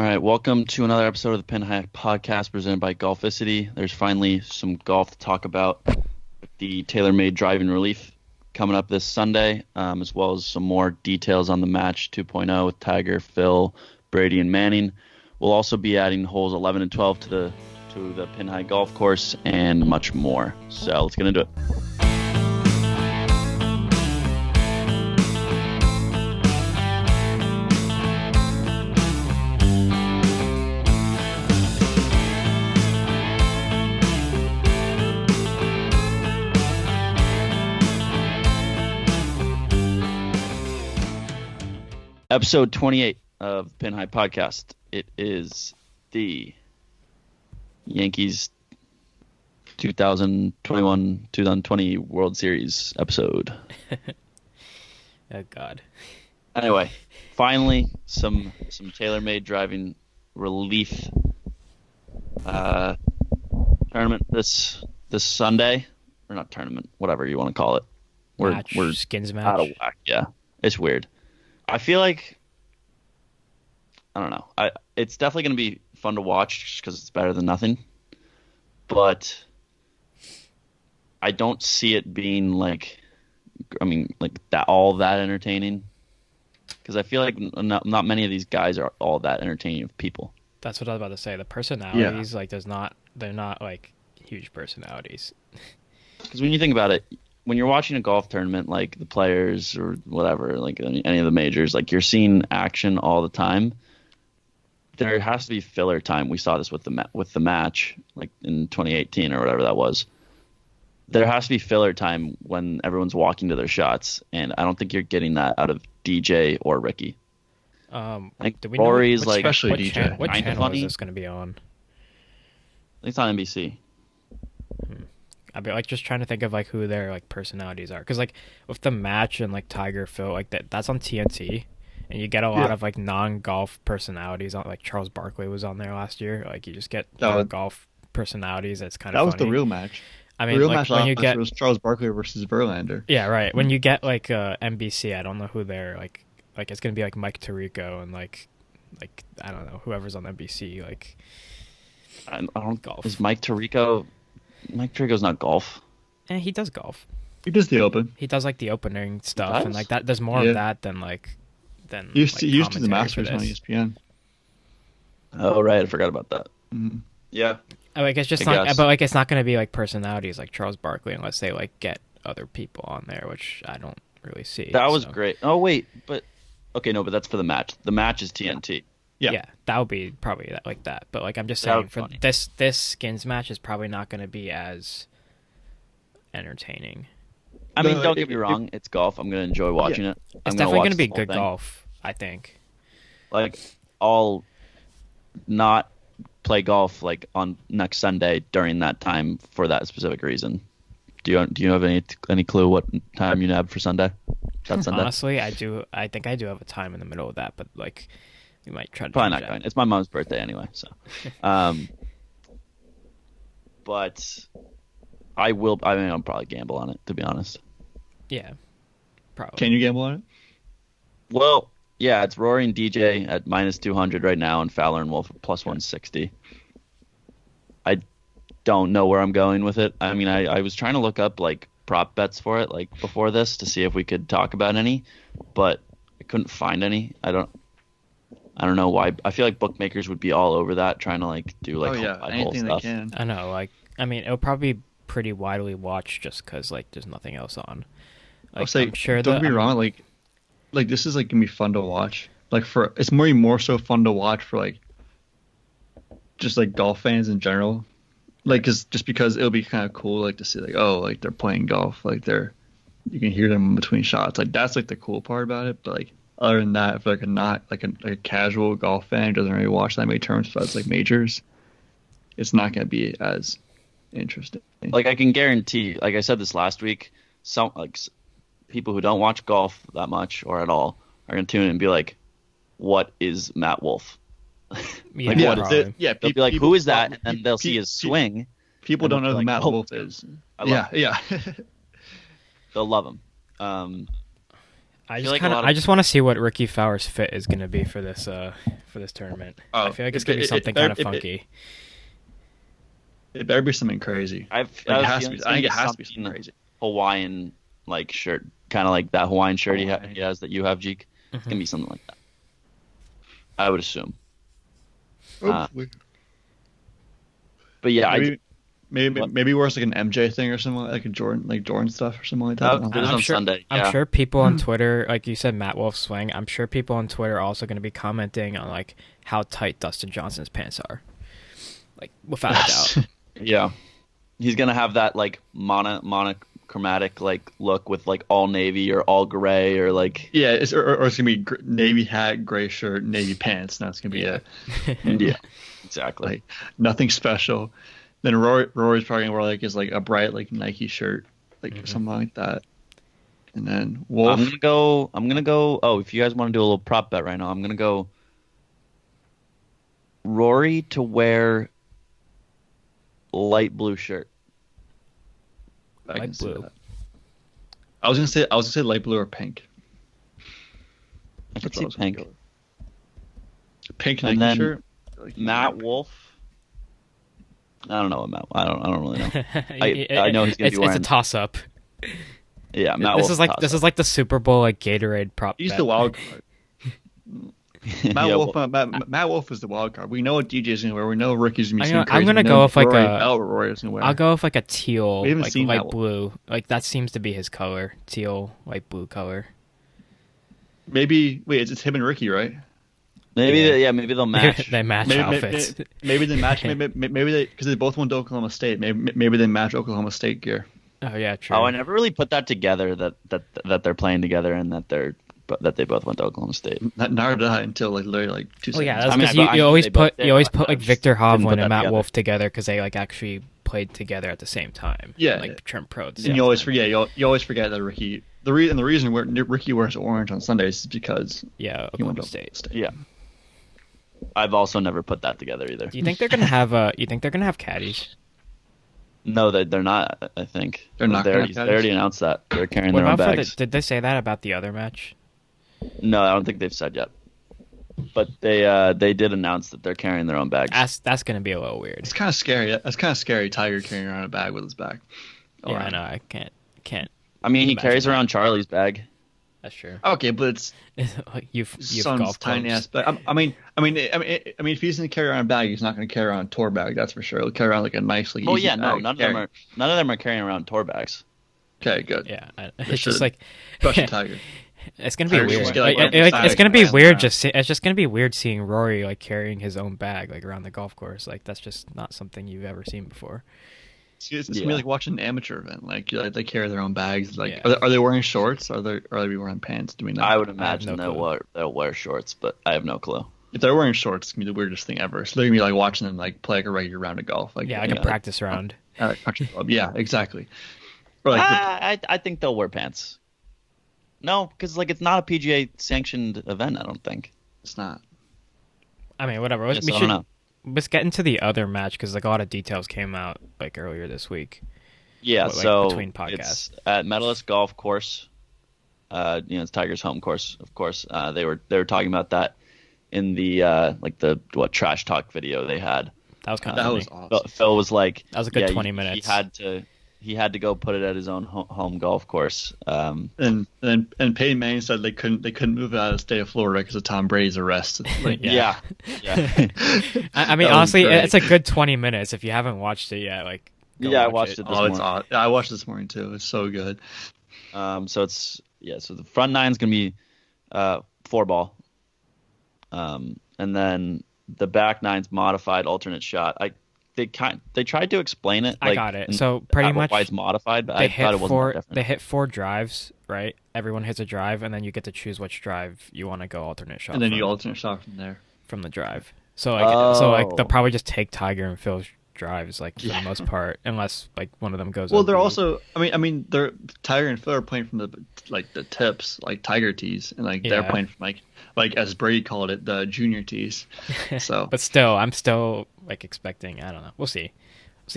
All right, welcome to another episode of the Pin High Podcast presented by Golficity. There's finally some golf to talk about with the TaylorMade Driving Relief coming up this Sunday, as well as some more details on the match 2.0 with Tiger, Phil, Brady, and Manning. We'll also be adding holes 11 and 12 to the Pin High Golf Course and much more. So let's get into it. Episode 28 of the Pin High Podcast. It is the Yankees 2021-2020 World Series episode. Oh, God. Anyway, finally, some TaylorMade Driving Relief tournament this Sunday. Or not tournament, whatever you want to call it. We're skins match. out of whack. Yeah, it's weird. I feel like, I don't know. It's definitely going to be fun to watch because it's better than nothing. But I don't see it being like that all that entertaining. Because I feel like not many of these guys are all that entertaining of people. That's what I was about to say. The personalities, they're not like huge personalities. Because when you think about it, when you're watching a golf tournament, like the players or whatever, like any of the majors, like you're seeing action all the time. There has to be filler time. We saw this with the match, like in 2018 or whatever that was. There has to be filler time when everyone's walking to their shots, and I don't think you're getting that out of DJ or Ricky. Do we Rory's know especially DJ. What kinda channel funny. is this going to be on? I think it's on NBC. I'd be just trying to think of who their personalities are, because with the match and Tiger, Phil, that's on TNT, and you get a lot of non-golf personalities on. Charles Barkley was on there last year. You just get non-golf personalities. That's kind of that was funny. the real match. I mean, the real match when you get was Charles Barkley versus Verlander. Yeah, right. When you get NBC, I don't know who they're it's gonna be Mike Tirico and I don't know, whoever's on NBC. I don't golf. Is Mike Tirico? Mike Tirico's not golf. He does golf. He does the Open. He does the opening stuff does? and that. There's more of that than He used to the commentary Masters for on this. ESPN. Oh right, I forgot about that. Mm-hmm. Yeah. It's just I not, guess. but it's not going to be personalities like Charles Barkley unless they get other people on there, which I don't really see. That was great. Oh wait, but okay, no, but that's for the match. The match is TNT. Yeah, that would be probably that. But I'm just That saying would be for funny. this skins match is probably not going to be as entertaining. I mean, No, don't get me wrong. It's golf. I'm going to enjoy watching it. It's definitely going to be good golf, I think. I'll not play golf on next Sunday during that time for that specific reason. Do you have any clue what time you have for Sunday? That Sunday? Honestly, I do. I think I do have a time in the middle of that, but we might try to Probably change not that. going. It's my mom's birthday anyway, so. But I will. I mean, I'll probably gamble on it, to be honest. Yeah, probably. Can you gamble on it? Well, yeah, it's Rory and DJ at -200 right now, and Fowler and Wolf at +160. I don't know where I'm going with it. I mean, I was trying to look up prop bets for it before this to see if we could talk about any, but I couldn't find any. I don't know why. I feel like bookmakers would be all over that, trying to do oh yeah, whole anything they stuff. can. I know. I mean, it'll probably be pretty widely watched just because there's nothing else on. I'll say, I'm sure don't get me wrong. This is gonna be fun to watch. It's more so fun to watch for just golf fans in general. Just because it'll be kind of cool to see they're playing golf, you can hear them in between shots. That's the cool part about it. But other than that, if a casual golf fan who doesn't really watch that many tournaments besides majors, it's not gonna be as interesting. I can guarantee, like I said this last week, some people who don't watch golf that much or at all are gonna tune in and be like, "What is Matt Wolf?" Yeah, what is it? Yeah, They'll be like, "Who is that?" And they'll see his swing. People and don't they'll know be who Matt "Oh, Wolf is. I love him." Yeah. They'll love him. I just want to see what Ricky Fowler's fit is going to be for this tournament. I feel like it's going to be something kind of funky. It better be something crazy. I think it has to be something crazy. Hawaiian like shirt, kind of like that Hawaiian shirt he has that you have, Jeek. It's gonna be something like that. I would assume. But yeah, maybe wears like an MJ thing or something, like a Jordan stuff or something like that. It was on Sunday. Yeah. I'm sure people on Twitter, like you said, Matt Wolf swing. I'm sure people on Twitter are also going to be commenting on like how tight Dustin Johnson's pants are, like without a doubt. Yeah, he's gonna have that like monochromatic like look with like all navy or all gray or like or it's gonna be navy hat, gray shirt, navy pants. That's gonna be it. Yeah, exactly. Like, nothing special. Then Rory's probably gonna wear like a bright like Nike shirt, like something like that. And then Wolf. I'm gonna go. Oh, if you guys want to do a little prop bet right now, I'm gonna go Rory to wear light blue shirt. Light blue. I was gonna say light blue or pink. I could see pink. Pink and Nike then shirt. Matt Wolf. I don't know Matt. I don't really know. I know he's gonna be wearing. It's a toss up. Yeah, Matt this Wolf. This is like the Super Bowl like Gatorade prop. He's the wild card. Matt Wolf is the wild card. We know what DJ's gonna wear. We know Ricky's gonna be crazy. I'm gonna go with like Rory is gonna wear. I'll go with like a teal, like light blue. Like that seems to be his color. Teal, light blue color. Maybe it's him and Ricky, right? Maybe maybe they'll match. They match outfits. Maybe they match. Maybe they because they both went to Oklahoma State. Maybe they match Oklahoma State gear. Oh yeah, true. Oh, I never really put that together that they're playing together and that they both went to Oklahoma State. Neither did I until like literally like 2 seconds. Oh yeah, that's because you always put like Victor Hovland and Matt Wolf together because they like actually played together at the same time. Yeah, like turned pro. And you always forget. You always forget that Ricky. The reason Ricky wears orange on Sundays is because he went to State. Yeah. I've also never put that together either. Do you think they're gonna have caddies? No, they're not. I think they're not. They already announced that they're carrying their own bags. Did they say that about the other match? No, I don't think they've said yet. But they did announce that they're carrying their own bags. That's gonna be a little weird. It's kind of scary. That's kind of scary. Tiger carrying around a bag with his bag. Yeah, I know. I can't. I mean, he carries around Charlie's bag. That's true. Okay, but it's you've son's tiny ass bag. I mean, if he's gonna carry around a bag, he's not gonna carry around a tour bag. That's for sure. He'll carry around like a nice, like. Oh yeah, no, none of them are carrying around tour bags. Okay, good. Yeah, it's just like. Especially Tiger. It's gonna be weird. It's gonna be weird. It's just gonna be weird seeing Rory like carrying his own bag like around the golf course. Like that's just not something you've ever seen before. It's gonna be like watching an amateur event. Like they carry their own bags. Like are they wearing shorts? Or are they wearing pants? Do we know? I would imagine they'll wear shorts, but I have no clue. If they're wearing shorts, it's gonna be the weirdest thing ever. So they're gonna be like watching them like play like a regular round of golf. Like a practice round. Yeah, exactly. Or like I think they'll wear pants. No, because like it's not a PGA sanctioned event. I don't think it's not. I mean, whatever. I don't know. Let's get into the other match because like a lot of details came out like earlier this week. Yeah, so between podcasts, it's at Medalist Golf Course. It's Tiger's home course, of course. They were talking about that in the trash talk video they had. That was kind of was awesome. Phil was like, that was a good 20 minutes. He had to go put it at his own home golf course. And Peyton Manning said they couldn't move out of the state of Florida because of Tom Brady's arrest. Like, yeah. I mean, honestly, it's a good 20 minutes if you haven't watched it yet. Like, I watched it this morning. I watched it this morning too. It's so good. So the front nine's gonna be 4-ball, and then the back nine's modified alternate shot. They tried to explain it. I got it. So pretty much why it's modified, but I thought it wasn't different. They hit 4 drives, right? Everyone hits a drive, and then you get to choose which drive you want to go alternate shot. And then you alternate shot from there. From the drive. So they'll probably just take Tiger and Phil's drives like for the most part, unless like one of them goes. Well, they're also. I mean, they're Tiger and Phil are playing from the tips, like Tiger tees, and like they're playing from like as Brady called it, the junior tees. So, but still, I'm still like expecting. I don't know. We'll see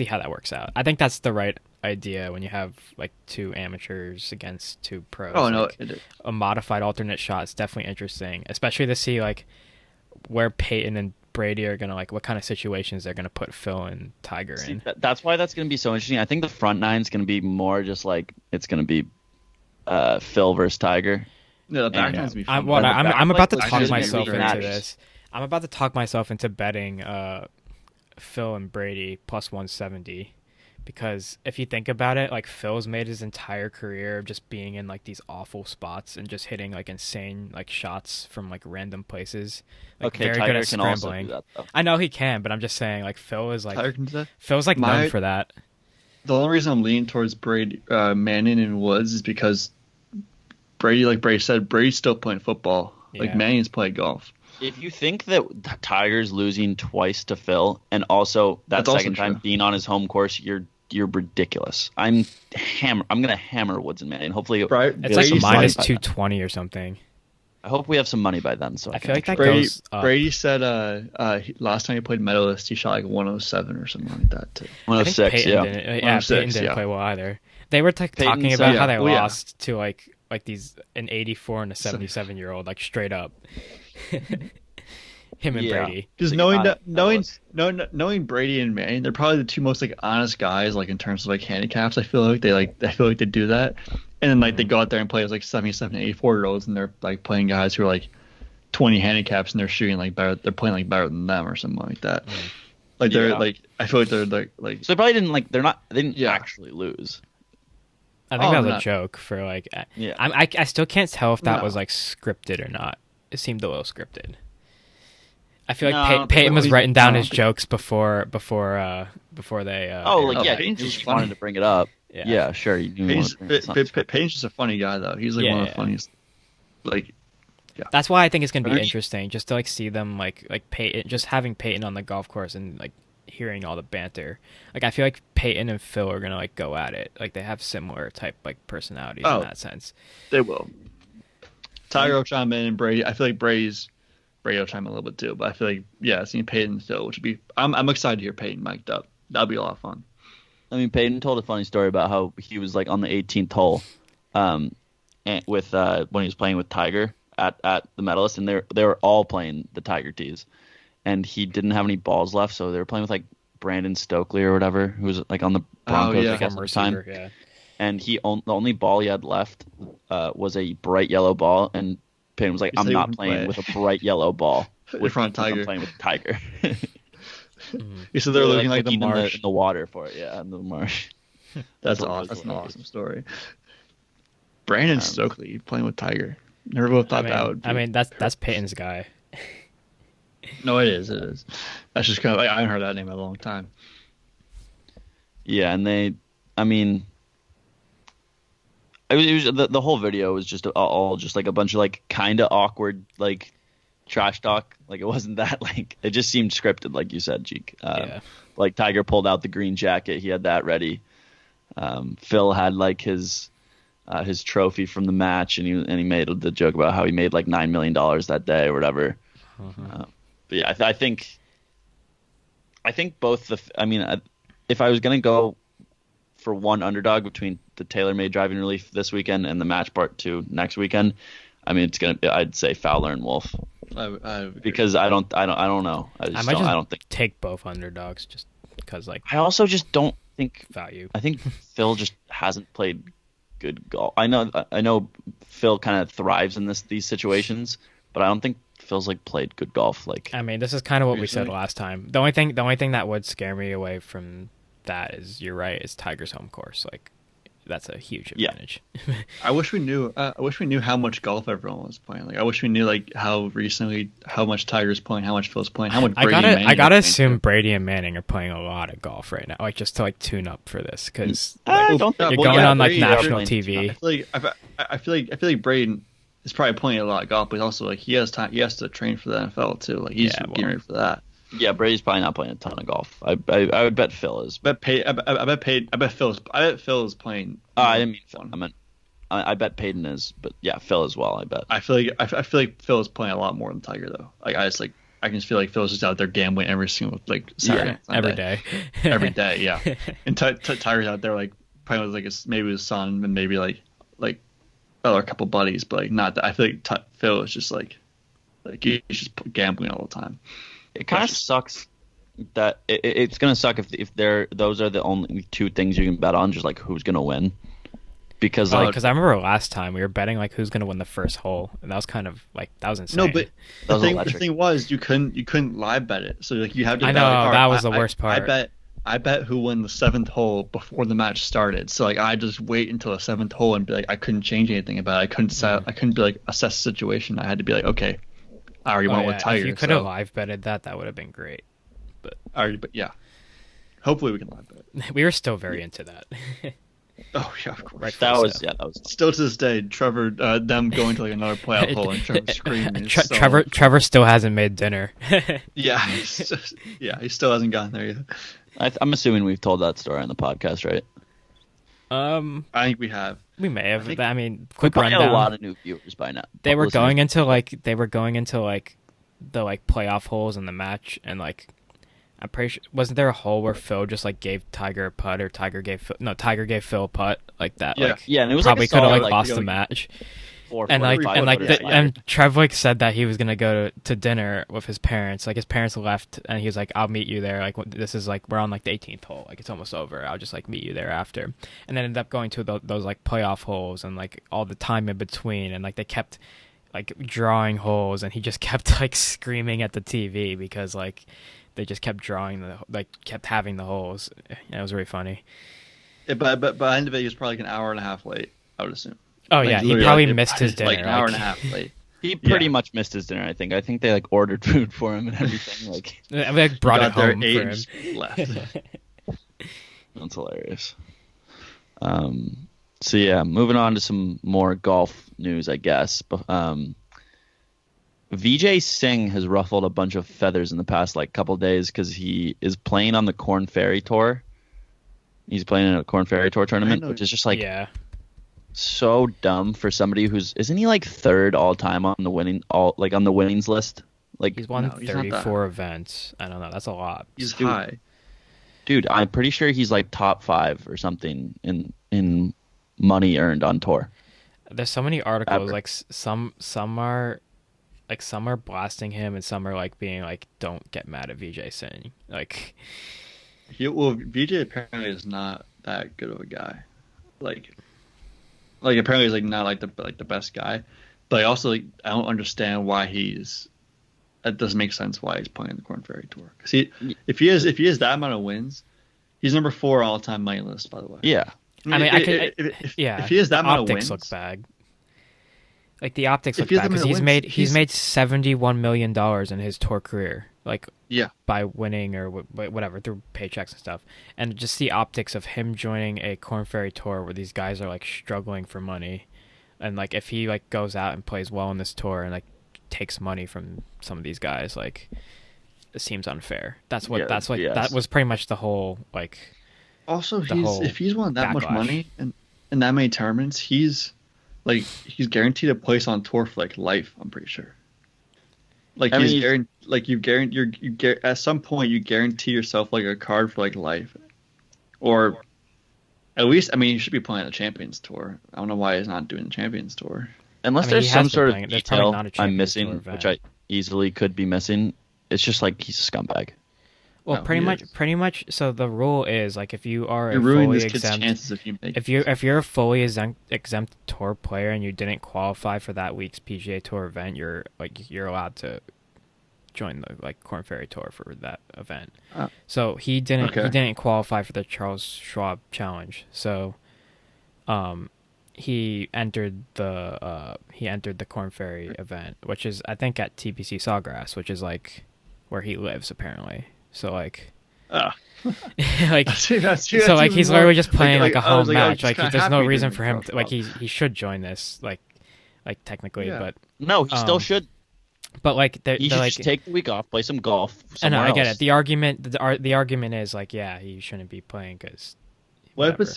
how that works out. I think that's the right idea when you have like two amateurs against two pros. Oh no, like, a modified alternate shot is definitely interesting, especially to see like where Peyton and Brady are gonna, like, what kind of situations they're gonna put Phil and Tiger in. That's why that's gonna be so interesting. I think the front nine's gonna be more just like it's gonna be Phil versus Tiger. Yeah, the back nine's gonna be fun. I'm about to like, talk should be myself into matched. this. I'm about to talk myself into betting Phil and Brady plus 170. Because if you think about it, like, Phil's made his entire career of just being in like these awful spots and just hitting like insane like shots from like random places. Like, Okay, very Tiger good at can also scrambling. do that, though. I know he can, but I'm just saying, like, Phil is like Tiger can do that? Phil's like known for that. The only reason I'm leaning towards Brady, Manning and Woods is because Brady, like Brady said, Brady's still playing football. Like Yeah. Manning's playing golf. If you think that Tiger's losing twice to Phil, and also that That's also second time true. being on his home course, you're ridiculous. I'm gonna hammer Woods and Manning. Hopefully, It's Brady like said- minus by then. 220 or something. I hope we have some money by then. So I can feel like that actually- Brady, goes up. Brady said last time he played medalist, he shot like 107 or something like that too. I think 106, Peyton yeah. didn't, yeah, 106, Peyton didn't yeah. play well either. They were talking Peyton about said- how they yeah. Oh, yeah. lost to like these an 84 and a 77-year-old, like, straight up. Him and Yeah. Brady. Because Like, knowing Brady and Manning, they're probably the two most like honest guys, like in terms of like handicaps. I feel like they do that, and then like they go out there and play as like 77, 84-year-olds, and they're like playing guys who are like 20 handicaps, and they're shooting like better. They're playing like better than them or something like that. Like they're Yeah. like I feel like they're like So they probably didn't like. They didn't Yeah. actually lose. I think Oh, that was a not- joke for like. Yeah. I still can't tell if that No. was like scripted or not. It seemed a little scripted. I feel like No, I don't think Peyton it was was. writing down No. his jokes before they. Oh, like Oh, yeah, Peyton's he just just funny. wanted to bring it up. Yeah. Yeah, sure. You do want to bring it up. Peyton's just a funny guy though. He's like Yeah, one of yeah. the funniest. Like That's why I think it's gonna be Right. interesting, just to like see them like Peyton, just having Peyton on the golf course and like hearing all the banter. Like, I feel like Peyton and Phil are gonna like go at it. Like, they have similar type like personalities Oh. in that sense. they will. Tiger will chime in and Brady. I feel like Brady will chime in a little bit too, but I feel like seeing Peyton and Phil, which would be I'm excited to hear Peyton mic'd up. That'll be a lot of fun. I mean, Peyton told a funny story about how he was like on the 18th hole, and with when he was playing with Tiger at the Medalist, and they were all playing the Tiger tees, and he didn't have any balls left, so they were playing with like Brandon Stokely or whatever, who was like on the Broncos yeah. I guess, at Former the time. receiver, yeah. And the only ball he had left was a bright yellow ball, and Peyton was like, He "I'm said he not wouldn't playing play. with a bright yellow ball In front of Tiger. I'm playing with Tiger." He said they're looking like the looking in marsh. in the water for it. Yeah, in the marsh. That's what awesome. was That's an hilarious. awesome story. Brandon Stokely playing with Tiger. Never would have thought that would. Be. I mean, that's Peyton's guy. No, it is. It is. That's just kind of like I haven't heard that name in a long time. Yeah, and I mean, it was the whole video was just all just like a bunch of like kind of awkward like trash talk. Like, it wasn't that like, it just seemed scripted, like you said, Jeek. Yeah. Like, Tiger pulled out the green jacket, he had that ready. Phil had like his trophy from the match, and he made the joke about how he made like $9 million that day or whatever. But yeah, I think both if I was gonna go for one underdog between the TaylorMade Driving Relief this weekend and the Match Part 2 next weekend, I mean, I'd say Fowler and Wolf, I because I don't know. I don't think. Take both underdogs just because like I also just don't think. value. I think Phil just hasn't played good golf. I know Phil kind of thrives in these situations, but I don't think Phil's like played good golf. Like, I mean, this is kind of what we said Usually. last time. The only thing that would scare me away from that is, you're right, is Tiger's home course. Like, that's a huge Yeah. advantage. I wish we knew. I wish we knew how much golf everyone was playing. Like, I wish we knew like how much Tiger's playing, how much Phil's playing, how much Brady and Manning I gotta are assume playing. Brady and Manning are playing a lot of golf right now, like just to like tune up for this, because I don't you're think going on like Brady- national Brady- TV. I feel like Brady is probably playing a lot of golf, but also like he has time. He has to train for the NFL too. Like he's Yeah, well. getting ready for that. Yeah, Brady's probably not playing a ton of golf. I would bet Phil is. I bet Phil is playing. I didn't mean Phil. one. I meant I bet Peyton is, but yeah, Phil as well. I bet. I feel like Phil is playing a lot more than Tiger though. Like I can just feel like Phil's just out there gambling every single like Saturday, Yeah, Sunday. every day. every day. Yeah, and Tiger's out there like playing with like maybe his son and maybe like other couple buddies, but like not that. I feel like Phil is just like he's just gambling all the time. It kind of sucks that it's gonna suck if those are the only two things you can bet on, just like who's gonna win. Because I remember last time we were betting like who's gonna win the first hole, and that was kind of like that was insane. No, but the thing was you couldn't live bet it, so like you have to. I know that was the worst part. I bet who won the 7th hole before the match started. So like I just wait until the 7th hole and be like I couldn't change anything about it. I couldn't be like assess the situation. I had to be like, okay, I already went with Tiger. If you could have live betted that would have been great. But yeah, hopefully we can live bet it. We were still very into that. Oh yeah, of course. Right, that was still to this day. Trevor, them going to like another playoff hole and Trevor screaming. Trevor still hasn't made dinner. Yeah, he still hasn't gotten there yet. I'm assuming we've told that story on the podcast, right? I think we have. We may have. I mean, quick rundown. rundown. A lot of new viewers by now. They were going into the playoff holes in the match, and like I'm pretty sure wasn't there a hole where Phil just like gave Tiger a putt, or Tiger gave Phil a putt like that? Yeah, like, yeah, and it was probably like could have like lost the match. And And Trev like said that he was gonna go to dinner with his parents. Like his parents left, and he was like, "I'll meet you there." Like this is like we're on like the 18th hole. Like it's almost over. I'll just like meet you there after. And then ended up going to those like playoff holes and like all the time in between. And like they kept like drawing holes, and he just kept like screaming at the TV because like they just kept kept having the holes. And it was really funny. Yeah, but by the end of it, he was probably like an hour and a half late, I would assume. Oh yeah, he probably missed his dinner. Like an hour and a half late. He pretty much missed his dinner. I think they like ordered food for him and everything. Like they like brought it home for him. Left. That's hilarious. So yeah, moving on to some more golf news, I guess. Vijay Singh has ruffled a bunch of feathers in the past like couple days because he is playing on the Corn Ferry Tour. He's playing in a Corn Ferry Tour tournament, which is just like so dumb for somebody isn't he like third all time on the winnings list? Like he's won 34 events. I don't know. That's a lot. He's high. Dude, I'm pretty sure he's like top 5 or something in money earned on tour. There's so many articles like some are blasting him and some are like being like, don't get mad at Vijay Singh. Like Vijay apparently is not that good of a guy. Like apparently he's like not like the best guy, but I also like I don't understand why that doesn't make sense why he's playing the Corn Ferry Tour. Because if he has that amount of wins, he's number 4 all time money list, by the way. Yeah, I mean, if he has that amount of optics wins, look bad. Like the optics look bad because he's made $71 million in his tour career. Like by winning or whatever through paychecks and stuff, and just the optics of him joining a Corn Ferry Tour where these guys are like struggling for money, and like if he like goes out and plays well in this tour and like takes money from some of these guys, like it seems unfair. That was pretty much the whole like. Also, if he's won that much money and that many tournaments, he's guaranteed a place on tour for like life. I'm pretty sure. Like at some point you guarantee yourself like a card for like life, or at least you should be playing the Champions Tour. I don't know why he's not doing the Champions Tour. Unless there's some sort of detail I'm missing, which I easily could be missing. It's just like he's a scumbag. Well, pretty much. So the rule is like if you are you're ruining this kid's chances if you're a fully exempt tour player and you didn't qualify for that week's PGA Tour event, you're allowed to join the like Corn Ferry Tour for that event. So he didn't qualify for the Charles Schwab Challenge. So, he entered the Corn Ferry event, which is I think at TPC Sawgrass, which is like where he lives apparently. So like, like so like he's literally just playing like a home match. Like there's no reason for him to, like he should join this like technically, but no, he still should. But like he should just take the week off, play some golf. I know, I get it. The argument is like, yeah, he shouldn't be playing because. What happens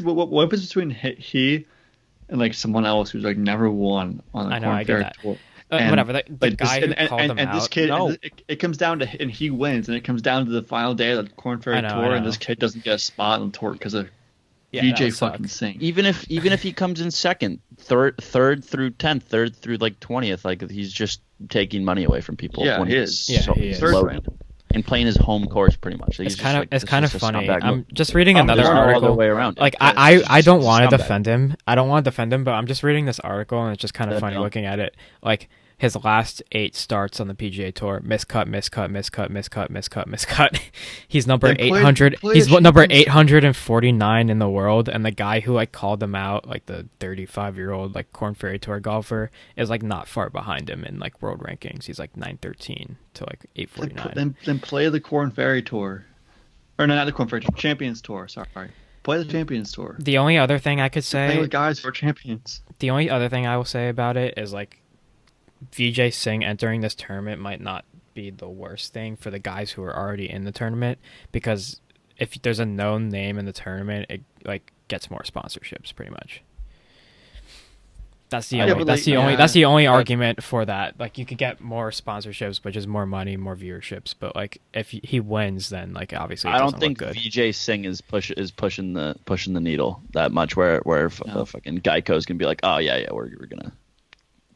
between he and like someone else who's like never won on the Corn Ferry Tour? Whatever. The guy who called him out. This kid, it comes down to, and he wins, and it comes down to the final day of the Corn Ferry Tour, and this kid doesn't get a spot on the tour because of Yeah, that VJ would suck. fucking Singh. Even if he comes in second, third through 10th, third through like 20th, like he's just taking money away from people. Yeah, when he he's is. Yeah, so he is. loaded and playing his home course pretty much. It's He's kind of just it's kind of just a funny. scumbag I'm move. just reading another There's no other article. way around it. Like It's I just don't a want to scumbag. defend him. I don't want to defend him, but I'm just reading this article and it's just kind of Yeah, funny no. looking at it. Like his last 8 starts on the PGA Tour, miscut. He's number They played- 800. played He's a number champions- 849 in the world, and the guy who like called him out, like the 35-year-old like Korn Ferry Tour golfer, is like not far behind him in like world rankings. He's like 913 to like 849. Then play the Korn Ferry Tour. Or no, not the Korn Ferry Tour. Champions Tour, sorry. Play the Champions Tour. The only other thing I could Play say, with guys who are champions. the only other thing I will say about it is like VJ Singh entering this tournament might not be the worst thing for the guys who are already in the tournament, because if there's a known name in the tournament, it like gets more sponsorships pretty much. That's the only that's the only argument for that. Like you could get more sponsorships, but just more money, more viewerships. But like if he wins, then like obviously it I doesn't don't think look good. VJ Singh is pushing the needle that much. Where fucking Geico's gonna be like, oh yeah, we're gonna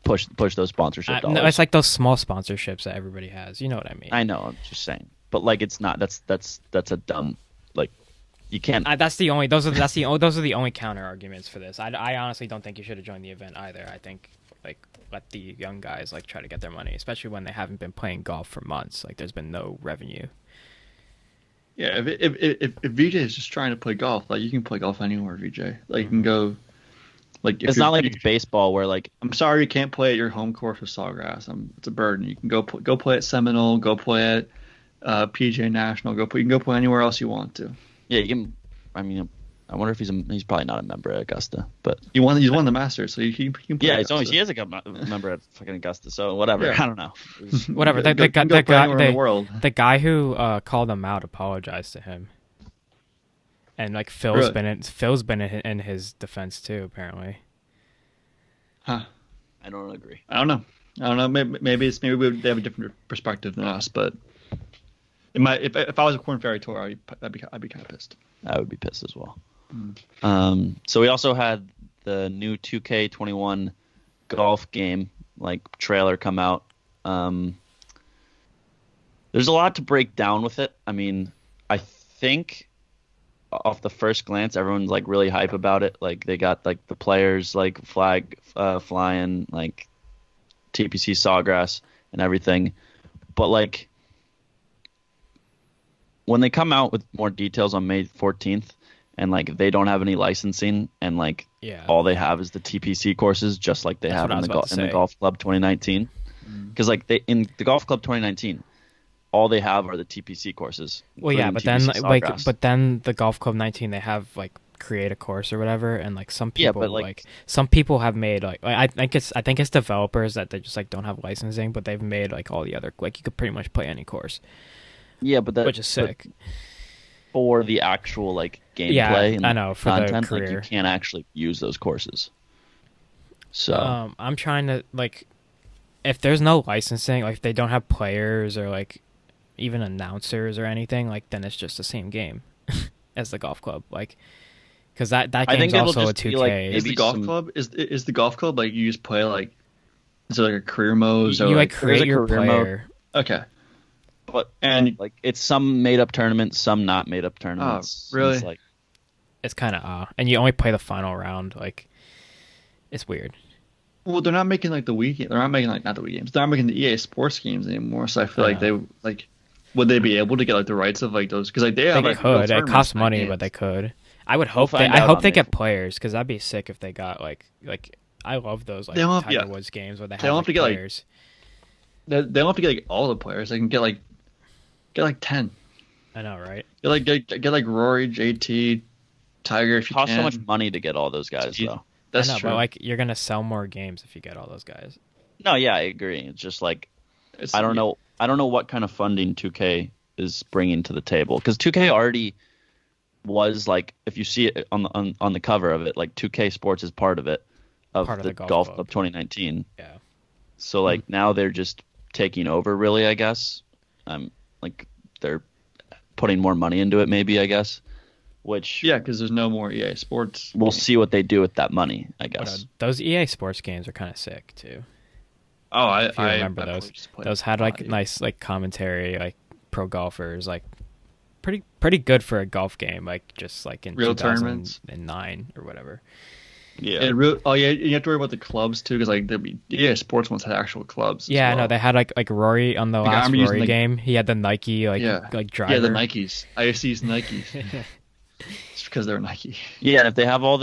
push those sponsorship dollars. No, it's like those small sponsorships that everybody has. You know what I mean? I know, I'm just saying, but like it's not. That's a dumb, like, you can't. Those are the only counter arguments for this. I honestly don't think you should have joined the event either. I think like let the young guys like try to get their money, especially when they haven't been playing golf for months. Like there's been no revenue. Yeah, if VJ is just trying to play golf, like you can play golf anywhere, VJ. Like you can go. Like if It's not like it's baseball where like I'm sorry you can't play at your home course with Sawgrass. It's a burden. You can go play at Seminole, go play at PGA National, you can go play anywhere else you want to. yeah you can. I mean, I wonder if he's probably not a member at Augusta, but He's won the Masters, so you can play. yeah, at he's always Augusta. he is a member at fucking Augusta, so whatever. Yeah. I don't know. Whatever. You can go play anywhere in the world. The guy who called him out apologized to him, and like Phil's been in his defense too apparently. Huh. I don't agree. I don't know. Maybe they have a different perspective than us, but if I was a Korn Ferry Tour, I'd be kind of pissed. I would be pissed as well. So we also had the new 2K21 golf game like trailer come out. There's a lot to break down with it. I mean, I think off the first glance, everyone's like really hype about it. Like they got like the players like flag flying, like TPC Sawgrass and everything. But like when they come out with more details on May 14th and like they don't have any licensing and like all they have is the TPC courses, just like they have in the Golf Club 2019. Because like in the Golf Club 2019, all they have are the TPC courses. Well, yeah, but then Sawgrass. but then the Golf Club 19 they have like create a course or whatever, and like some people some people have made like I think it's developers that they just like don't have licensing, but they've made like all the other like you could pretty much play any course. Yeah, but which is sick. For the actual like gameplay, and I know for content, the career, like, you can't actually use those courses. So I'm trying to like, if there's no licensing, like if they don't have players or like even announcers or anything, like then it's just the same game as the golf club, like because that game's also a 2K. Like, is the golf club is the golf club like you just play like is it like a career mode? You like create your player. Okay. But and like it's some made up tournaments, some not made up tournaments. Oh, really? It's like it's kind of and you only play the final round. Like it's weird. Well, they're not making like the Wii game. They're not making like not the Wii games. They're not making the EA Sports games anymore. So I feel like they like would they be able to get like the rights of like those because like they have like could. It costs money, but they could. I would hope I hope they get players because that'd be sick if they got like I love those like Tiger Woods games where they have like, players. They don't have to get like all the players. They can get like 10. I know, right? Get like Rory, JT, Tiger. If you costs so much money to get all those guys, though. That's I know, true. But like you're gonna sell more games if you get all those guys. No, yeah, I agree. It's just like I don't know what kind of funding 2K is bringing to the table because 2K already was like if you see it on the cover of it, like 2K Sports is part of it of the Golf Club 2019. Yeah. So like now they're just taking over, really, I guess. Like they're putting more money into it, maybe, I guess. which Yeah, because there's no more EA Sports. we'll see what they do with that money, I But, guess. those EA Sports games are kind of sick too. Oh, If you remember those, just played those had a like lot, nice like commentary, like pro golfers, like pretty good for a golf game, like just like in Real tournaments? 2009 or whatever. Yeah. Oh yeah, you have to worry about the clubs too, because like the EA Sports ones had actual clubs. Yeah, I as know well. they had like Rory on the Like, I last remember using, Rory like- game. He had the Nike like driver. Yeah, the Nikes. I used to use Nikes. It's because they're Nike. Yeah, and if they have all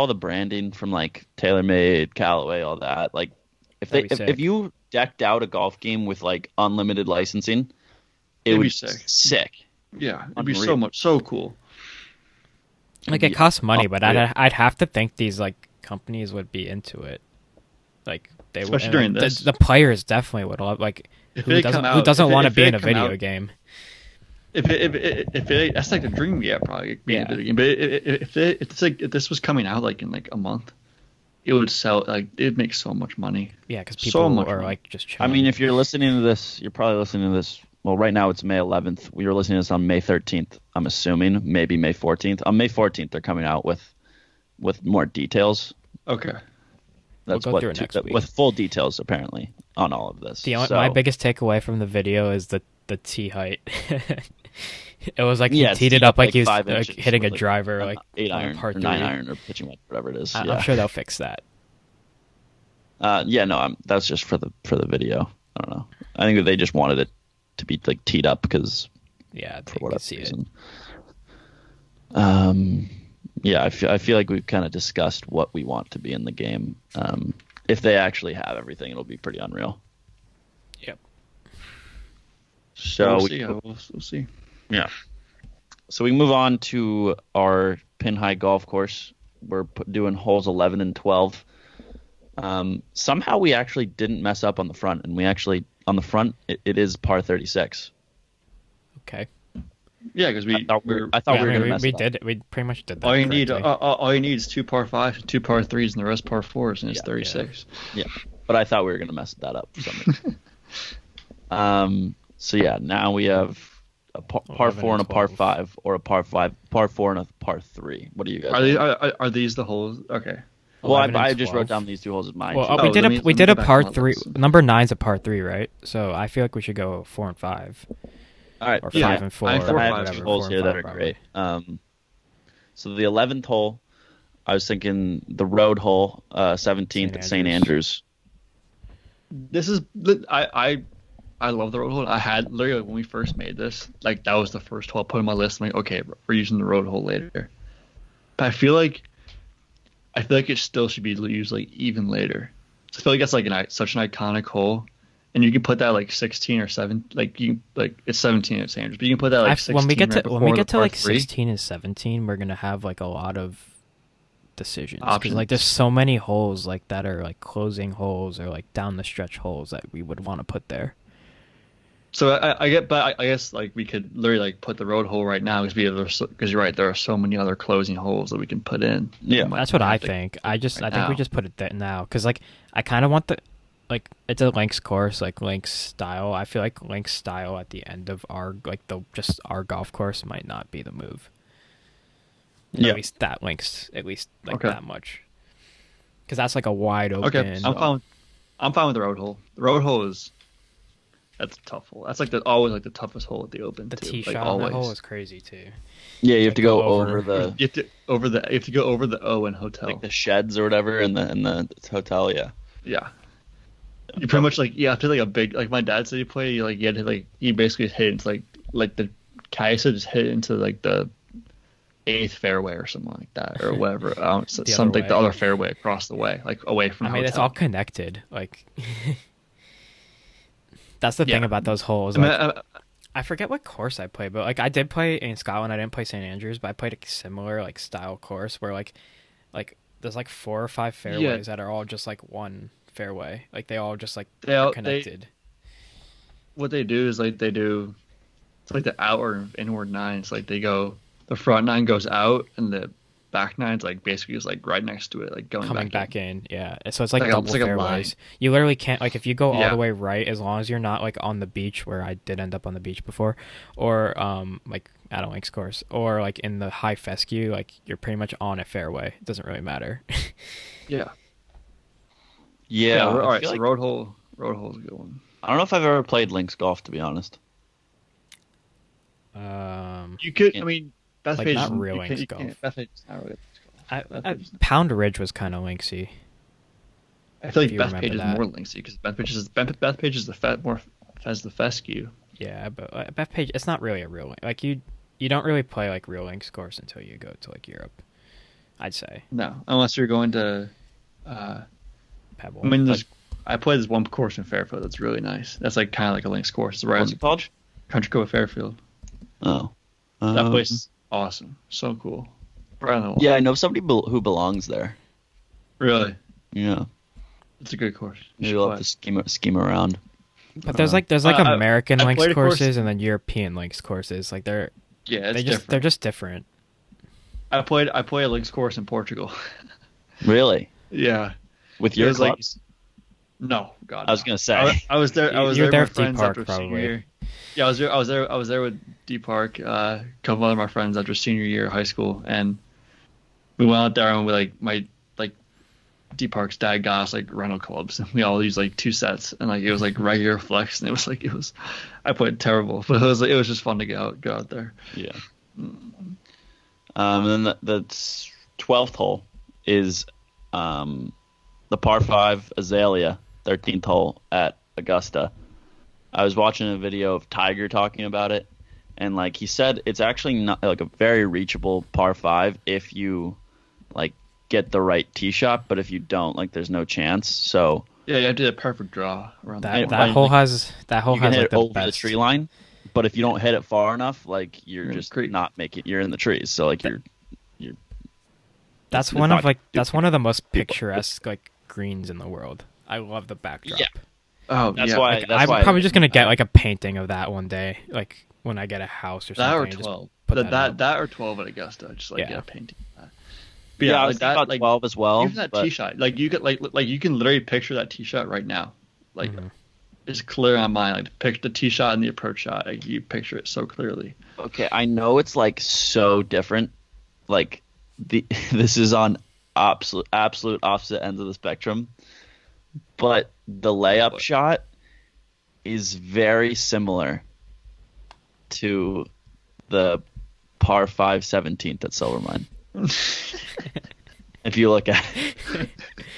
the branding from like TaylorMade, Callaway, all that, like That'd be sick. if you decked out a golf game with like unlimited licensing, it It'd would be be sick. sick. Yeah, it'd be Unreal. so cool. Like it costs money, Oh, but yeah. I'd have to think these like companies would be into it. Like they would, Especially and, during like, this. the players definitely would love. Like If who they doesn't come who out- doesn't if it- want to if be they in a come video out- game? If that's like a dream, yeah, probably be Yeah. a video game. But if this was coming out like in like a month, it would sell like it'd make so much money. Yeah, because So people much are money. like just. I Chilling. mean, if you're listening to this, you're probably listening to this. Well, right now it's May 11th. We were listening to this on May 13th. I'm assuming maybe May 14th. On May 14th, they're coming out with more details. Okay. That's go what through it next week. with full details apparently on all of this. my biggest takeaway from the video is the tee height. It was like he Yeah, it's teed it teed up up, like like, he was 5 like, inches hitting a with, like, driver like 8 on a iron par or 3. 9 iron or pitching wedge, whatever it is. I'm Yeah. sure they'll fix that. Yeah, no, that's just for the video. I don't know. I think that they just wanted it to be like teed up because Yeah, for they whatever can see reason. Yeah, I feel like we've kind of discussed what we want to be in the game. If they actually have everything, it'll be pretty unreal. it. Yep. So we'll see. We'll see. yeah. So we move on to our Pin High Golf Course. We're doing holes 11 and 12. Somehow we actually didn't mess up on the front, and we actually on the front it is par 36. Okay. Yeah, because I thought we were going to mess we it up. did. We pretty much did that. all you need correctly. all you need is 2 par 5s, 2 par 3s, and the rest par 4s, and it's Yeah, 36. Yeah, but I thought we were going to mess that up for some reason. So yeah, now we have a par 11 4 and a and par 12. 5, or a par 4 and a par 3. What do you guys? Are these think? are these the holes? Okay. Well, 11 and I just 12. wrote down these 2 holes as mine. Well, too. we Oh, did let a me- we let me did go a back par to my 3. list. Number 9's a par 3, right? So I feel like we should go 4 and 5, All right, or Yeah, 5 and 4. I have or four I and have five, two whatever, holes 4 here and that 5 are probably. great. So the 11th hole, I was thinking the road hole, 17th at St. Andrews. This is I love the road hole. I had literally when we first made this, like that was the first hole I put on my list. I'm like, okay, we're using the road hole later. But I feel like it still should be used like even later. So I feel like that's like such an iconic hole, and you can put that like 16 or 7, like it's 17 at Sanders, but you can put that like 16 when we get right to before the par like 3. 16 and 17, we're gonna have like a lot of decisions because Options. like there's so many holes like that are like closing holes or like down the stretch holes that we would want to put there. So I get, but I guess like we could literally like put the road hole right now because you're right, there are so many other closing holes that we can put in. Yeah. We might That's what I have to- think. I think now. we just put it there now because like I kind of want the like it's a links course, like links style. I feel like links style at the end of our like the just our golf course might not be the move. Yeah. At least that links at least like Okay. that much. Because that's like a wide open. Okay, I'm fine with the road hole. The road hole that's a tough hole. That's like always like the toughest hole at the Open. The too, tee like, shot on always. that hole is crazy too. Yeah, you have to go Go over over. the You have to go over the O in hotel. like the sheds or whatever in the hotel. Yeah. Yeah. You pretty much like you have to like a big like my dad said he played like you had to like he basically hit into like the Kai said just hit into like the 8th fairway or something like that or whatever. Something way. the other fairway across the way, like away from I the mean, hotel. it's all connected. Like, that's the thing Yeah. about those holes. I mean, Like, I forget what course I played, but like I did play in Scotland. I didn't play St Andrews, but I played a similar like style course where like there's like 4 or 5 fairways that are all just like one fairway. Like they all just like are connected. what they do is like it's like the outward and inward nines. Like they go, the front 9 goes out and the back nine's like basically is like right next to it, like coming back in. Yeah, so it's like Like a- double it's like a fairways. You literally can't, like, if you go all Yeah. the way right, as long as you're not like on the beach, where I did end up on the beach before, or like at a links course, or like in the high fescue, like you're pretty much on a fairway. It doesn't really matter. Yeah. Yeah. All I right. feel So like- road hole's a good one. I don't know if I've ever played links golf, to be honest. You could. Yeah. I mean, Bethpage Like, not real links you golf. can't- Bethpage is not really links golf. Bethpage- Pound Ridge was kind of linksy. I feel like if you remember Bethpage is that. more linksy because Bethpage is more has the fescue. Yeah, but Bethpage, it's not really a real link. Like you don't really play like real links course until you go to like Europe, I'd say. No, unless you're going to. Pebble. I mean, I played this one course in Fairfield that's really nice. That's like kind of like a links course. It's right What's it called? Country Club Fairfield. Oh. That place is awesome. So cool. Right on the wall. Yeah, I know somebody who belongs there. Really, Yeah. it's a good course. You Maybe should we'll play. have to scheme around. But there's like American I links played a course- courses and then European links courses. Like Yeah, it's different. they're just different. I played a links course in Portugal. Really? Yeah. With It your was like- clubs? No, God. I was no. gonna say. I was there. I was You're there there with my with friends D-Park, after senior probably. year. Yeah, I was there with D Park, a couple of my friends after senior year of high school, and we went out there and we like D Park's dad got us like rental clubs, and we all used like 2 sets, and like it was like regular flex, and it was I played terrible, but it was just fun to go out there. Yeah. And then the 12th hole is the par 5 Azalea, 13th hole at Augusta. I was watching a video of Tiger talking about it, and like he said, it's actually not like a very reachable par 5 if you like get the right tee shot, but if you don't, like there's no chance. So Yeah, you have to do a perfect draw around That one. hole has you can hit like it the over best. the tree line, but if you don't hit it far enough, like you're You're in just the creek. not making. You're in the trees, so like you're. That's it's one not of like too that's far. one of the most picturesque like greens in the world. I love the backdrop. Yeah. Oh, That's yeah. why. Like, That's I'm why probably just gonna get like a painting of that one day, like when I get a house or something. That or and just 12. put That up. that or 12 at Augusta. Just like Yeah. get a painting. of that. Yeah, I was like thinking that, about like 12 as well. even that but tee shot, like you could like you can literally picture that tee shot right now. Like Mhm. it's clear on mine. Like pick the tee shot and the approach shot. Like you picture it so clearly. okay, I know it's like so different. Like this is on absolute opposite ends of the spectrum, but the layup What? shot is very similar to the par 5 17th at Silvermine. If you look at it.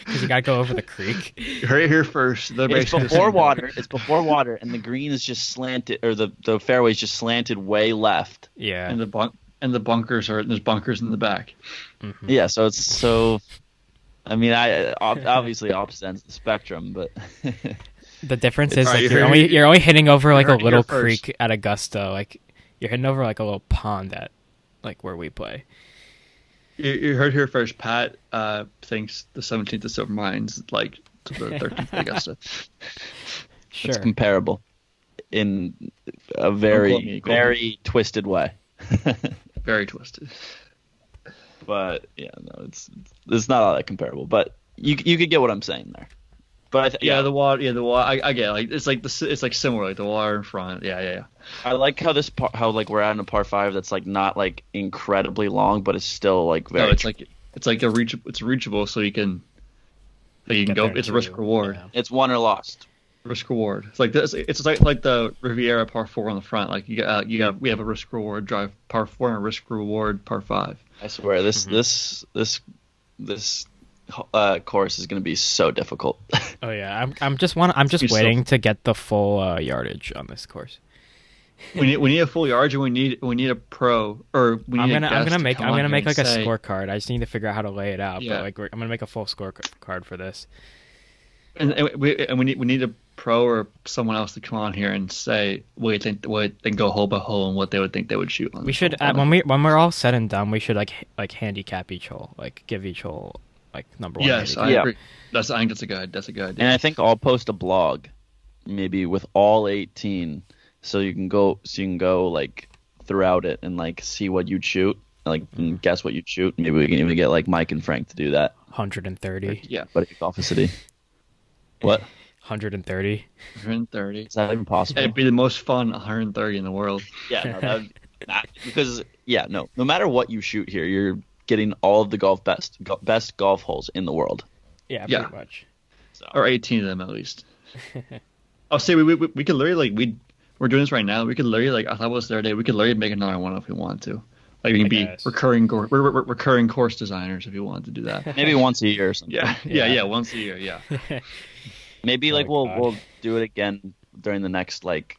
Because you gotta go over the creek. You heard it here first. The It's basically the before same. water. It's before water, and the green is just slanted, or the fairway is just slanted way left. Yeah. And the bunkers are there's bunkers in the back. Mhm. Yeah, so it's so. I mean, obviously opposite ends of the spectrum, but The difference is Alright, like you you're only hitting over like a heard it here little first. creek at Augusta. Like you're hitting over like a little pond at like where we play. You heard here first. Pat thinks the 17th of Silvermine's like to the 13th of Augusta. Sure. it's comparable in a Quote very me. very twisted way. Very twisted. But yeah, no, it's not all that comparable. But you could get what I'm saying there. But Yeah, the water. Yeah, the water. I get it. Like it's like similar. Like the water in front. Yeah. I like how how like we're at a par 5 that's like not like incredibly long, but it's still like very. No, it's like a reach. It's reachable, so you can. Like you can Get go. there It's too. risk reward. Yeah. It's won or lost. Risk reward. It's like this. It's like the Riviera par 4 on the front. Like we have a risk reward drive par 4 and a risk reward par 5. I swear this course is going to be so difficult. Oh yeah, I'm just be so- waiting to get the full yardage on this course. We need a full yardage. And we need a pro or we need. I'm gonna make like a say, scorecard. I just need to figure out how to lay it out. Yeah. But like I'm gonna make a full scorecard for this. And we need a pro or someone else to come on here and say what they go hole by hole and what they would think they would shoot on. We should when we're all said and done, we should like handicap each hole, like give each hole like number one. Yes, handicap. I Yeah. agree. I think that's a good idea. And I think I'll post a blog, maybe with all 18, so you can go like throughout it and like see what you'd shoot. like guess what you'd shoot. Maybe we can even get like Mike and Frank to do that. 130. Yeah. But at Golficity. What? 130. 130. Is that even possible? It'd be the most fun 130 in the world. Yeah, no, that would, because no matter what you shoot here, you're getting all of the best golf holes in the world. Yeah, Yeah. pretty much. So Or 18 of them at least. I'll say we could literally like we're doing this right now. We could literally like I thought it was the other day. We could literally make another one if we want to. Like we can be guess. recurring course designers if you want to do that. maybe once a year or something. Yeah. Once a year. Yeah. Maybe like Oh, we'll God. do it again during the next like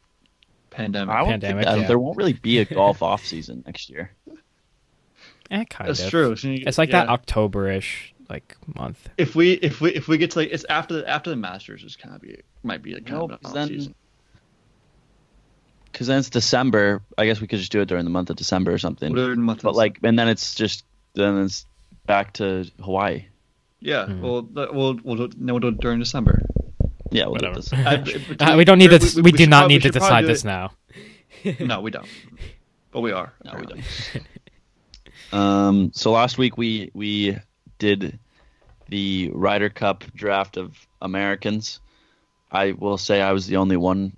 Pandemic. I won't Pandemic, think that, yeah. there won't really be a golf off season next year. Kind That's of. true. So It's like that October-ish like month. If we get to like it's after the Masters, it's kind of might be like kind of an off season. Because then it's December. I guess we could just do it during the month of December or something. Whatever the month But is. like, and then it's back to Hawaii. Yeah. Mhm. We'll do it during December. Yeah, we'll Whatever. do this. We don't need to. We do should not probably- need to we should probably decide do this it- now. No, we don't. But we are. No, we apparently. don't. So last week we did the Ryder Cup draft of Americans. I will say I was the only one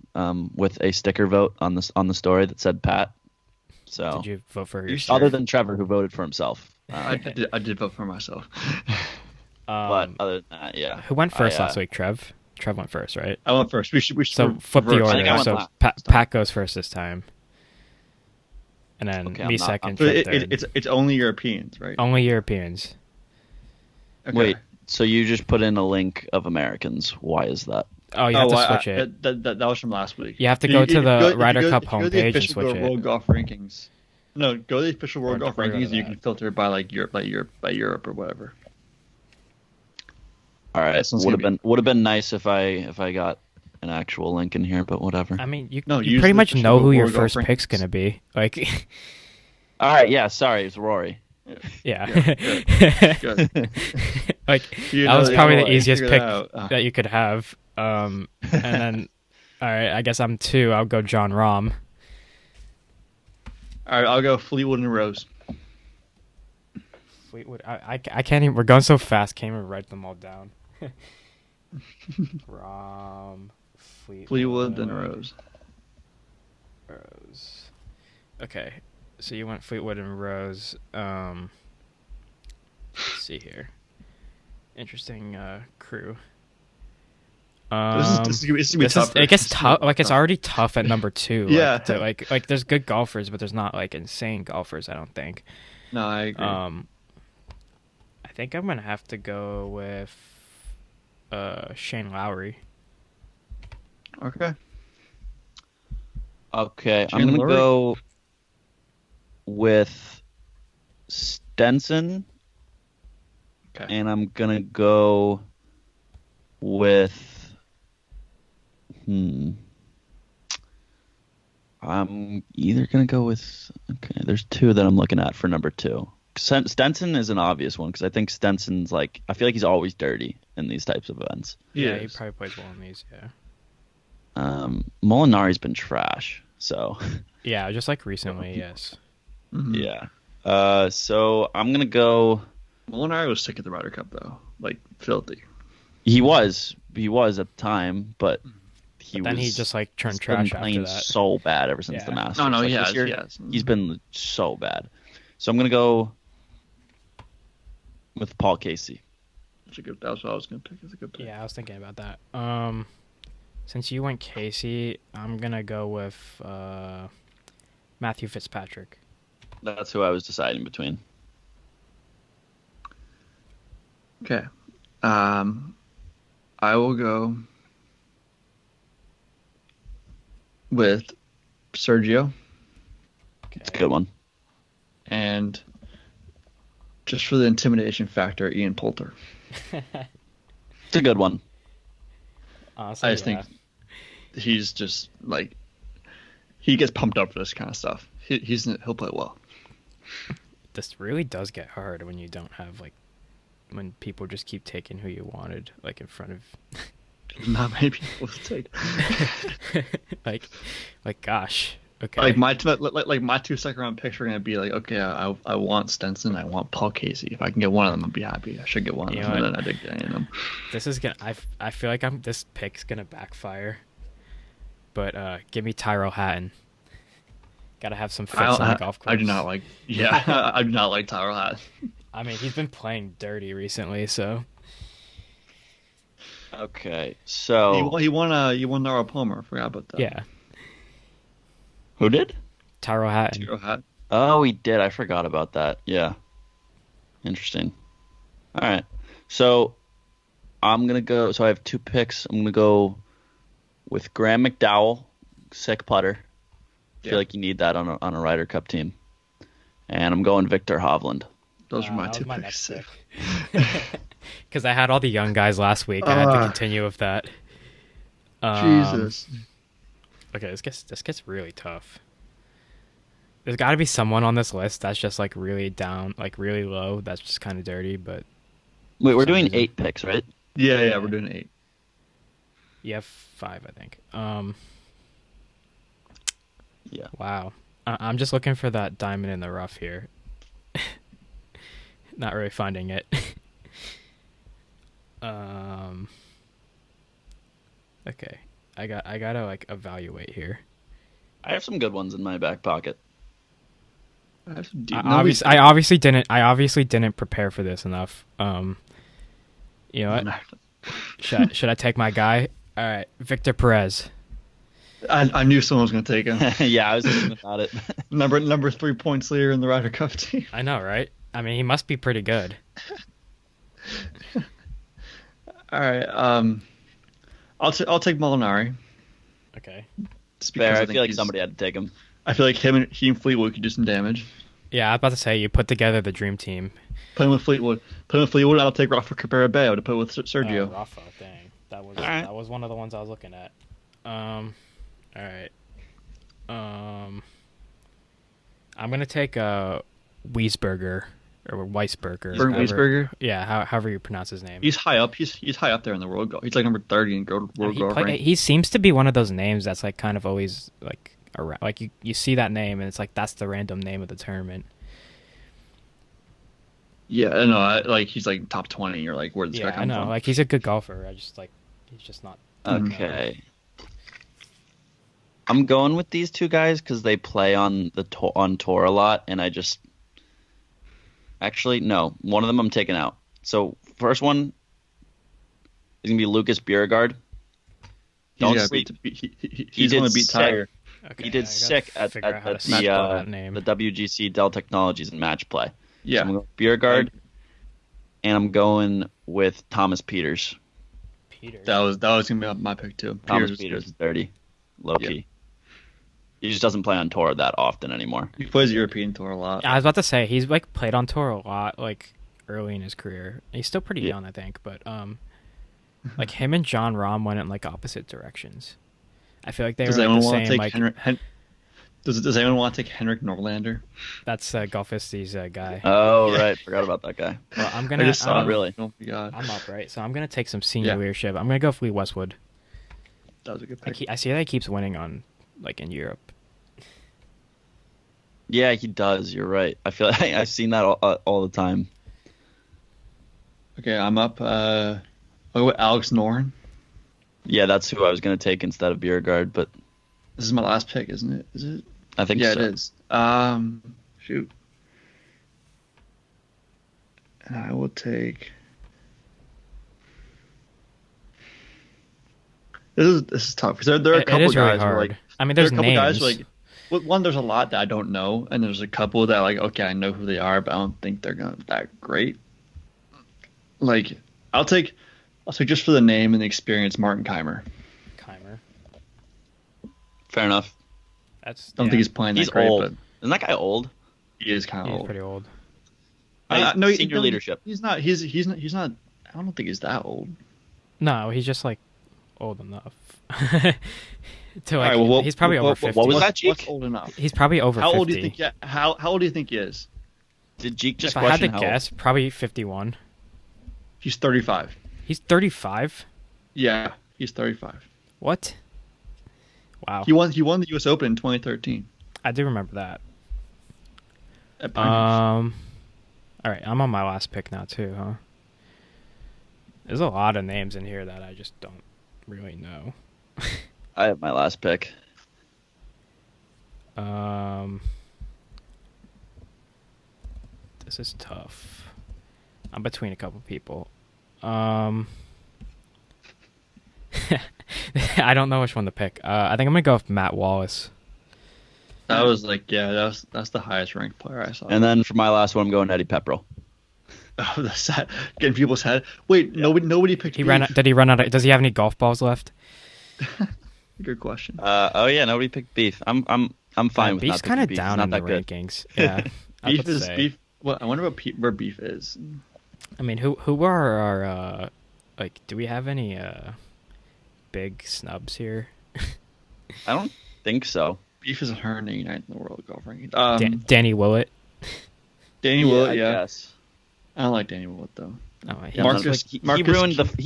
with a sticker vote on the story that said Pat. So Did you vote for You your other than Trevor, who voted for himself. I did vote for myself. But other than that, yeah. Who went first I, last week? Trev. Trev went first, right? I went first. We should So flip the reverse. I think I order. went So last Pat goes first this time, and then Okay, me I'm not- second. So Trev third. it's only Europeans, right? Only Europeans. Okay. Wait, so you just put in a link of Americans? Why is that? Oh, you have to I- switch it. That was from last week. You have to go to the Ryder Cup if you go to the homepage and official switch it. World Golf Rankings. No, go to the official World Or Golf don't worry Rankings. about You that. can filter by like Europe, by Europe or whatever. All right, That sounds would have been nice if I got an actual link in here, but whatever. I mean, you No, use pretty the much official know who your World Golf first pick's Rankings. gonna be. Like, All right, yeah, sorry, it's Rory. yeah. Good. Like You that know was the probably other the way. easiest Figure pick that out. that you could have. And then, all right, I guess I'm 2. I'll go John Rahm. All right, I'll go Fleetwood and Rose. Fleetwood. I can't even. We're going so fast. Can't even write them all down. Rahm, Fleetwood and Rose. Rose. Okay, so you went Fleetwood and Rose. Let's see here. Interesting crew. This is gonna be This tougher. it gets tough. Like it's already tough at number 2. Yeah. Like there's good golfers, but there's not like insane golfers. I don't think. No, I agree. I think I'm gonna have to go with Shane Lowry. Okay. Okay, I'm Chandler? gonna go with Stenson, Okay. and I'm gonna go with I'm either gonna go with there's 2 that I'm looking at for number 2. Stenson is an obvious one because I think Stenson's like I feel like he's always dirty in these types of events. Yeah, he Yes. probably plays well in these. Yeah. Molinari's been trash, so Yeah, just like recently. Yes. Mhm. yeah. So I'm gonna go. Molinari was sick at the Ryder Cup though, like filthy. He was at the time, but Then he just like turned he's been trash after playing that. so bad ever since the Yeah. Masters. No, Like, he this has. year, He has. He's been so bad. So I'm gonna go with Paul Casey. That was what I was gonna pick. It's a good pick. Yeah, I was thinking about that. Since you went Casey, I'm gonna go with Matthew Fitzpatrick. That's who I was deciding between. Okay. I will go with Sergio, It's a good one. and just for the intimidation factor, Ian Poulter. It's a good one. Honestly, I just think he's just like he gets pumped up for this kind of stuff. He'll play well. this really does get hard when you don't have like when people just keep taking who you wanted like in front of Not many people will take. like gosh, Okay. Like my 2 second round picks are gonna be like, okay, I want Stenson, I want Paul Casey. If I can get one of them, I'll be happy. I should get one of You them, know and what? then I did get any of them. This is gonna. I feel like this pick's gonna backfire. But give me Tyrell Hatton. Gotta have some fits on the golf course. I do not like. Yeah, I do not like Tyler Hatton. I mean, he's been playing dirty recently, so. Okay, so He won the Arnold Palmer. I forgot about that. Yeah. who did? Tyrell Hatton. Tyler Hatton. Oh, he did. I forgot about that. Yeah. Interesting. All right. So I'm going to go. So I have 2 picks. I'm going to go with Graham McDowell, sick putter. I feel like you need that on a Ryder Cup team. And I'm going Victor Hovland. Those are my that 2 was my picks. next pick. Because I had all the young guys last week. I had to continue with that. Jesus. Okay, this gets really tough. There's got to be someone on this list that's just like really down, like really low. That's just kind of dirty. But Wait, we're some doing reason. 8 picks, right? Yeah, we're doing 8. you have 5, I think. Yeah. Wow. I'm just looking for that diamond in the rough here. Not really finding it. Okay. I gotta like evaluate here. I have some good ones in my back pocket. I have some deep. I obviously didn't prepare for this enough. You know what? Should I take my guy? All right, Victor Perez. I knew someone was going to take him. Yeah, I was thinking about it. number 3 points leader in the Ryder Cup team. I know, right? I mean, he must be pretty good. All right. I'll take Molinari. Okay. Just Fair. I think feel like he's- somebody had to take him. I feel like he and Fleetwood could do some damage. Yeah, I was about to say you put together the dream team. Put him with Fleetwood. I'll take Rafa Cabrera Bay. I would put with Sergio. Rafa, dang, that was right. that was one of the ones I was looking at. All right. I'm gonna take Wiesberger or Weisberger. Bernd Wiesberger. Yeah, however you pronounce his name. He's high up. He's high up there in the world golf. He's like number 30 in world golf rank. He seems to be one of those names that's like kind of always like around. Like you see that name and it's like that's the random name of the tournament. Yeah, I know. Like he's like top 20. You're like, where did this guy Yeah, I come know. from? Like he's a good golfer. I just like he's just not. Okay. I'm going with these 2 guys because they play on on tour a lot, and I just actually no. One of them I'm taking out. So first one is gonna be Lucas Bjerregaard. Don't sleep. He's going to beat Tiger. Okay, He I did gotta sick at figure out how to the spell that name. WGC Dell Technologies in match play. Yeah. So I'm going with Bjerregaard, and I'm going with Thomas Peters. Peters. That was going to be my pick too. Thomas was Peters good. is dirty, low key. He just doesn't play on tour that often anymore. He plays the European Tour a lot. I was about to say he's like played on tour a lot, like early in his career. He's still pretty young, I think, but like him and John Rahm went in like opposite directions. I feel like they Does were anyone like, the want to same. take Like Henrik? Does anyone want to take Henrik Norlander? that's Golficity's guy. Oh, right. Forgot about that guy. Well, I'm I gonna. just saw Oh, really? Oh my god, I'm up, right? So I'm gonna take some senior Yeah. leadership. I'm gonna go for Lee Westwood. that was a good pick. I see that he keeps winning on like in Europe. Yeah, he does. You're right. I feel like I've seen that all the time. Okay, I'm up. I'll go with Alex Noren. Yeah, that's who I was going to take instead of Bjerregaard, but This is my last pick, isn't it? Is it? I think Yeah, so. it is. Shoot. And I will take. This is tough because there are a It couple is really guys who are hard. like. I mean, There's there's a couple names. guys who like. Well, one, there's a lot that I don't know, and there's a couple that like, okay, I know who they are, but I don't think they're gonna be that great. Like, I'll take just for the name and the experience, Martin Keimer. Keimer. Fair enough. That's. Don't think he's playing that He's great, old. but Isn't that guy old? he is kind of He's old. pretty old. No, Senior leadership. He's not. He's not. I don't think he's that old. No, he's just like old enough. To All like, right, well, he's probably over what 50. was that, What's Cheek? old enough? He's probably over How 50. old do you think? Yeah. How old do you think he is? Did Jeek just If I had to question how old? guess, probably 51. He's 35. He's 35. Yeah, he's 35. What? Wow. He won the U.S. Open in 2013. I do remember that. At Pioneers. All right, I'm on my last pick now too, huh? There's a lot of names in here that I just don't really know. I have my last pick. This is tough. I'm between a couple people. I don't know which one to pick. I think I'm gonna go with Matt Wallace. That was like, yeah, that's the highest ranked player I saw. And then for my last one, I'm going Eddie Pepperell. Oh, that's that. Getting people's head. Wait, nobody picked. He ran. Did he run out? Does he have any golf balls left? Good question. Oh yeah, nobody picked Beef. I'm fine with Beef's kind of down in the rankings. Yeah, Beef is Beef. Well, I wonder where Beef is. I mean, who are our like? Do we have any big snubs here? I don't think so. Beef is 189th in the world golf ranking. Danny Willett. Danny Willett, yeah. Yes. I don't like Danny Willett though. Oh, Marcus, he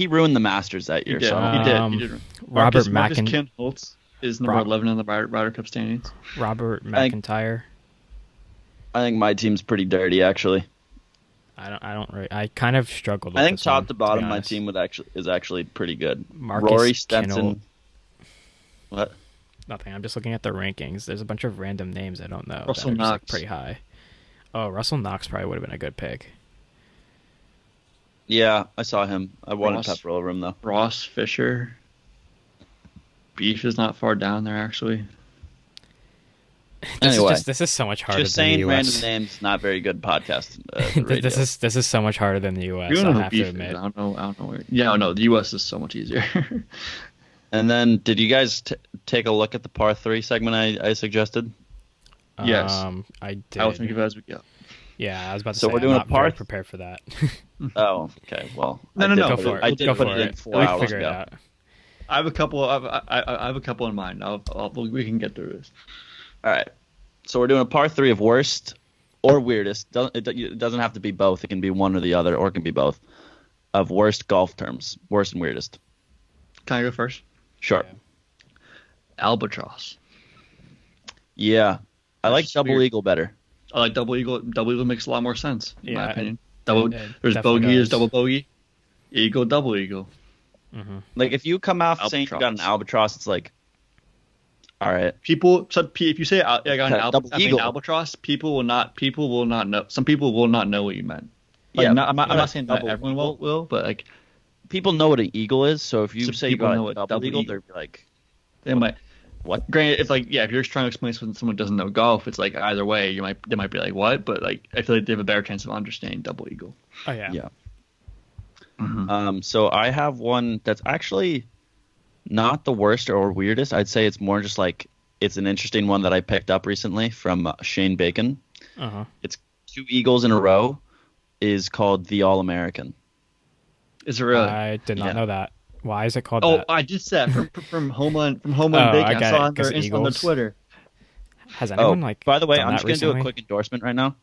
ruined the Masters that year. He did. So He did. Robert Marcus Kent Holtz is number 11 in the Ryder Cup standings. Robert McIntyre. I think my team's pretty dirty, actually. I don't really. I kind of struggled with I think this top one, to bottom, be my honest. team is actually pretty good. Marcus Rory Stenson. Kinnold. What? Nothing. I'm just looking at the rankings. There's a bunch of random names I don't know. Russell that are just, Knox. pretty high. Oh, Russell Knox probably would have been a good pick. Yeah, I saw him. I wanted Ross. Pepperell over him though. Ross Fisher. Beef is not far down there actually. Anyway, this is so much harder just than the saying US. random names, not very good podcast. Radio. This is so much harder than the US. You don't know I who have to Beef is. admit. I don't know where. Yeah, no, the U.S. is so much easier. And then, did you guys take a look at the par 3 segment I suggested? Yes. I did. I will think of it as we go. Yeah, I was about to So say we're doing I'm a not par very th- prepared for that. Oh, okay. Well, No. Go for it. I did Go put for it in it. 4 We'll hours figure ago. it out. I have a couple. I have a couple in mind. We can get through this. All right. So we're doing a par 3 of worst or weirdest. It doesn't have to be both. It can be one or the other, or it can be both. Of worst golf terms, worst and weirdest. Can I go first? Sure. Yeah. Albatross. Yeah, I like That's double weird. eagle better. I like double eagle. Double eagle makes a lot more sense, in my Yeah, opinion. it There's definitely bogey, there's does. double bogey. Eagle, double eagle. Mm-hmm. Like if you come off saying you got an albatross, it's like, all right. If you say I got an Double eagle. albatross, people will not know. Some people will not know what you meant. Like, Yeah, I'm not saying that double everyone eagle. will, but like People know what an eagle is, so if you Some say you people got know a what double double eagle, eagle- they're like, they might. what? Granted, if if you're just trying to explain something to someone who doesn't know golf, it's like either way, they might be like what, but like I feel like they have a better chance of understanding double eagle. Oh yeah. Yeah. Mm-hmm. So I have one that's actually not the worst or weirdest. I'd say it's more just like it's an interesting one that I picked up recently from Shane Bacon. Uh-huh. It's 2 eagles in a row. Is called the All American. Is it really? I did not Yeah. know that. Why is it called Oh, that? I just said from Homa and Oh, I Bacon. I got saw it, on 'cause their on their Eagles. Twitter. Has anyone By the way, done I'm that just going to do a recently? quick endorsement right now.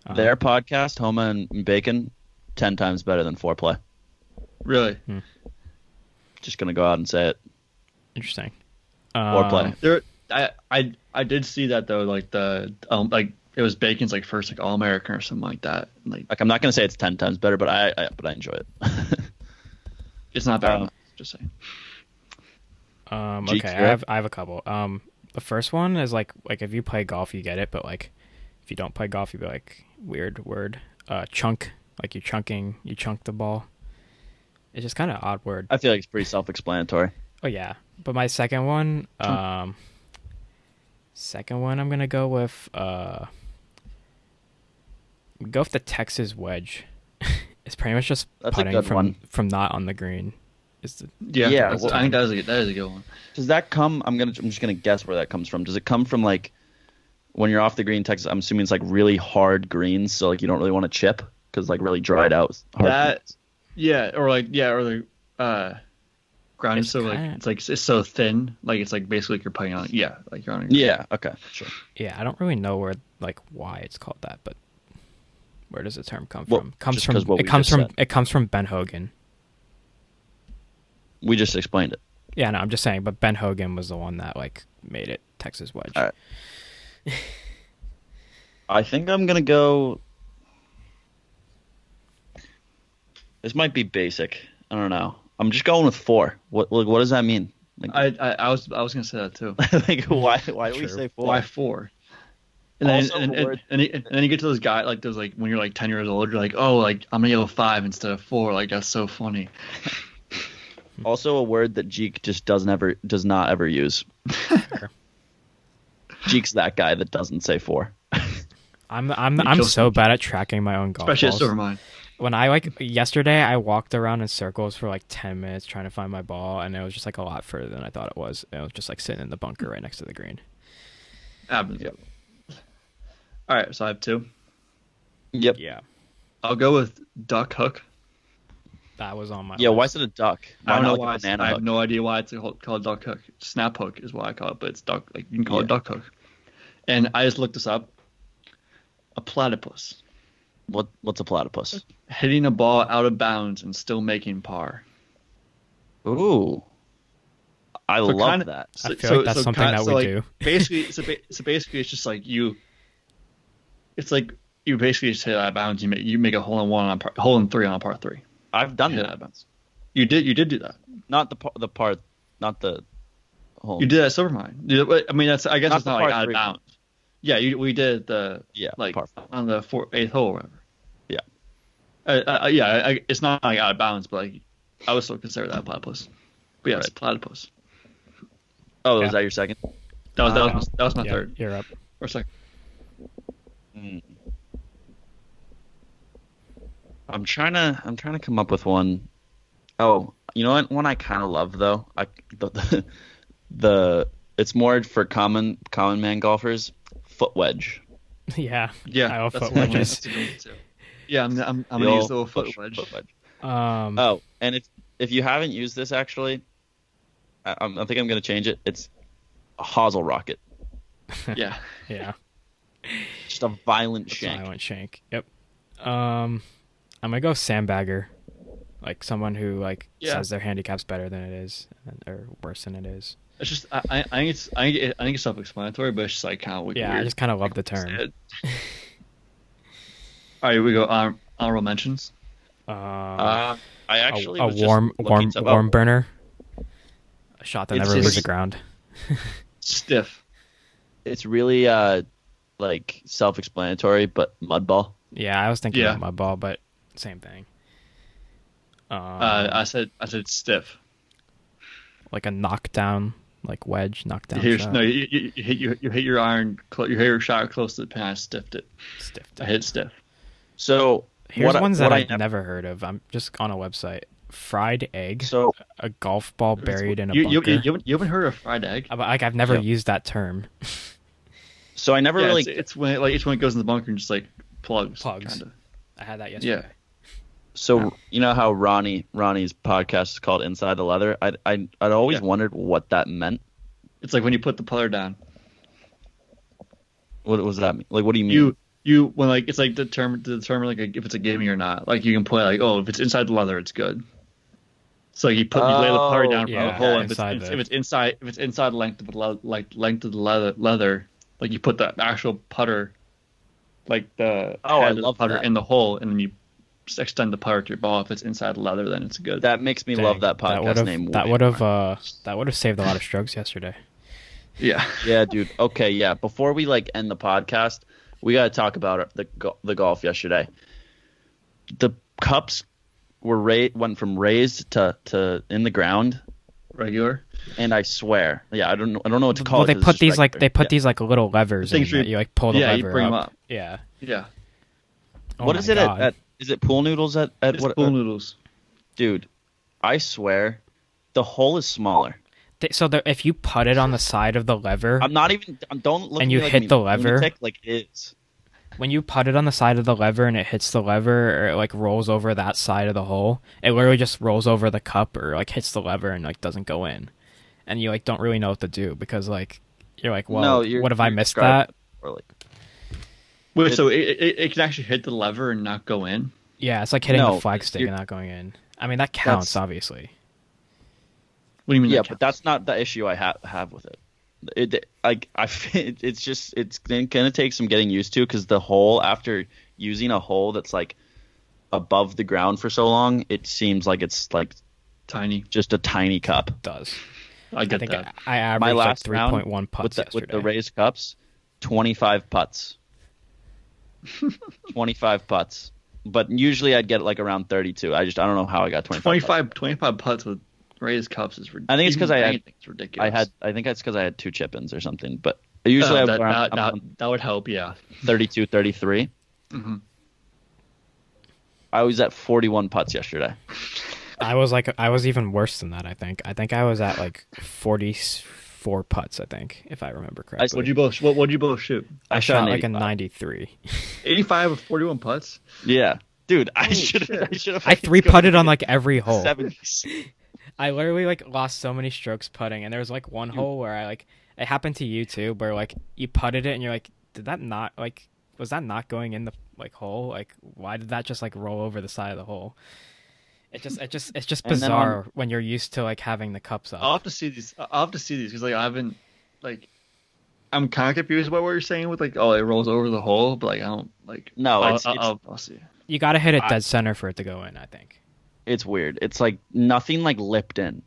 Uh-huh. Their podcast, Homa and Bacon, 10 times better than Foreplay. Really? Just going to go out and say it. Interesting. Foreplay. There, I did see that though. Like like it was Bacon's like first like All American or something like that. Like Like I'm not going to say it's 10 times better, but I enjoy it. it's not bad. Just saying. Okay, I have a couple. The first one is like if you play golf, you get it, but like if you don't play golf, you'd be like weird word. Chunk, like you chunk the ball. It's just kind of odd word. I feel like it's pretty self-explanatory. Oh yeah, but my second one, I'm gonna go with the Texas wedge. It's pretty much just That's a putting good one. from not on the green. Yeah, well, I think that is a good one. Does that come? I'm just gonna guess where that comes from. Does it come from like when you're off the green, Texas? I'm assuming it's like really hard greens, so like you don't really want to chip because like really dried out. Hard greens. Or the ground is It's so kinda- it's so thin, like it's like basically like you're putting on. Yeah, like you're on. Yeah. Okay. Sure. Yeah, I don't really know why it's called that, but where does the term come Well, from? just 'cause what we just said. It comes from Ben Hogan. We just explained it. Yeah, no, I'm just saying, but Ben Hogan was the one that like made it Texas wedge. All right. I think I'm gonna go. This might be basic. I don't know. I'm just going with 4. What does that mean? Like, I was gonna say that too. like why do we True. say 4? Why 4? And then Also, the word- and then you get to those guys like those like when you're like 10 years old, you're like, oh, like I'm gonna go 5 instead of 4. Like that's so funny. Also, a word that Jeek just does not ever use. Jeek's that guy that doesn't say 4. I'm so bad at tracking my own golf Especially at balls. Silver Mine. When I yesterday, I walked around in circles for like 10 minutes trying to find my ball, and it was just like a lot further than I thought it was. It was just like sitting in the bunker right next to the green. Happens. Yep. All right, so I have 2. Yep. Yeah, I'll go with duck hook. that was on my Yeah. list. Why is it a duck? I don't not know like a why. banana I have hook? no idea why it's called duck hook. Snap hook is what I call it, but it's duck. Like you can call Yeah. it duck hook. And I just looked this up. A platypus What's a platypus? hitting a ball out of bounds and still making par. Ooh, I So love kinda- that. I feel like that's something that we like, do. Basically, basically, it's just like you. It's like you basically just hit out of bounds. You make a hole in 1 on hole in 3 on a par 3. I've done Hit out that. of bounds. You did do that. Not the part, not the hole. You did that at Silver Mine. I mean, I guess Not it's the not like par out of 3. bounds. Yeah, we did the like par 5. on the 8th hole or whatever. Yeah. Yeah, it's not like out of bounds, but like I would still consider that a platypus. But yeah, it's Right. platypus. Oh, Yeah. is that your second? That was my Yeah, third You're up. or second. Mm. I'm trying to come up with one. Oh, you know what? One I kind of love though. The it's more for common man golfers. Foot wedge. Yeah, Yeah, I love that's foot the one. wedges. That's a good one, too. Yeah, I'm The gonna use old the little foot wedge. Oh, and if you haven't used this actually, I think I'm gonna change it. It's a hosel rocket. Yeah, Yeah, Just a violent shank. silent shank. Yep. I'm gonna go sandbagger, like someone who like Yeah. says their handicap's better than it is, or worse than it is. it's just I think it's self-explanatory, but it's just like kind of Yeah, weird. I just kind of love the term. All right, we go honorable mentions. I actually a was just warm looking to- warm burner, a shot that It's never leaves just- the ground. Stiff. It's really like self-explanatory, but mud ball. Yeah, I was thinking Yeah. about my ball, but same thing. I said stiff. Like a knockdown, like wedge knockdown shot. No, you hit your iron. You hit your shot close to the pin. I stiffed it. Stiffed. I hit stiff. So Here's ones that I I've never heard of. I'm just on a website. Fried egg. So A golf ball buried in a You bunker. haven't heard of fried egg? Like I've never Yeah. used that term. I never Yeah, really. it's when it goes in the bunker and just like plugs. Plugs. Kinda. I had that yesterday. So you know how Ronnie's podcast is called Inside the Leather. I'd always Yeah. wondered what that meant. It's like when you put the putter down. What does that mean? Like, what do you mean? You when like it's like determine like if it's a gimme or not. Like you can play like if it's inside the leather, it's good. So you lay the putter down from yeah, the hole. If inside it's inside the length of the leather, like you put the actual putter, like the Oh, I head of the love putter that. in the hole, and then you just extend the putter to your ball. If it's inside the leather, then it's good. That makes me Dang, love that podcast name. That way would have more. that would have saved a lot of strokes yesterday. Yeah. Yeah, dude. Okay, yeah. Before we end the podcast, we got to talk about the golf yesterday. The cups went from raised to in the ground, Regular. and I swear, yeah, I don't know what to call Well, it. they 'cause it's put just these regular. these like little levers in Things that you like pull the yeah, lever you bring 'em up. up. Yeah. Yeah. Oh What my is it God. is it pool noodles at It's what? pool noodles. Dude, I swear, the hole is smaller. So if you put it on the side of the lever, I'm not even. Don't look. And at you me like hit I'm the a lever? lunatic, like it is. when you put it on the side of the lever and it hits the lever or it like rolls over that side of the hole, it literally just rolls over the cup or like hits the lever and like doesn't go in. And you like don't really know what to do because like you're like, well, No, what if I you're missed describing that? it poorly. Wait, so it can actually hit the lever and not go in? Yeah, it's like hitting No, the flag stick you're- and not going in. I mean, that counts, That's- obviously. What do you mean? Yeah, that but that's not the issue I have with it. It's gonna take some getting used to because the hole after using a hole that's like above the ground for so long, it seems like it's like Tiny. just a tiny cup. It does. I get think that. I averaged My like last round 3.1 putts with the yesterday. raised cups, 25 putts. 25 putts. But usually I'd get like around 32. I don't know how I got 25. 25 putts with raised cups is ridiculous. I think it's because it's ridiculous. I think that's because I had 2 chip-ins or something. But usually I'm that would help, yeah. 32, 33. Mm-hmm. I was at 41 putts yesterday. I was even worse than that. I think I was at like 44 putts. I think, if I remember correctly. What'd you both shoot? I shot like a 85. 93. 85 with 41 putts. Yeah, dude, I Holy should have. shit. I 3-putted on like every hole. 70s. I literally like lost so many strokes putting, and there was like one hole where I like it happened to you too, where like you putted it and you're like, did that not like was that not going in the like hole? Like why did that just like roll over the side of the hole? It's just bizarre when you're used to like having the cups up. I'll have to see these because like I haven't like I'm kind of confused about what you're saying with like it rolls over the hole, but like I don't like. No, I'll see. You got to hit it dead center for it to go in, I think. It's weird. It's like nothing like lipped in.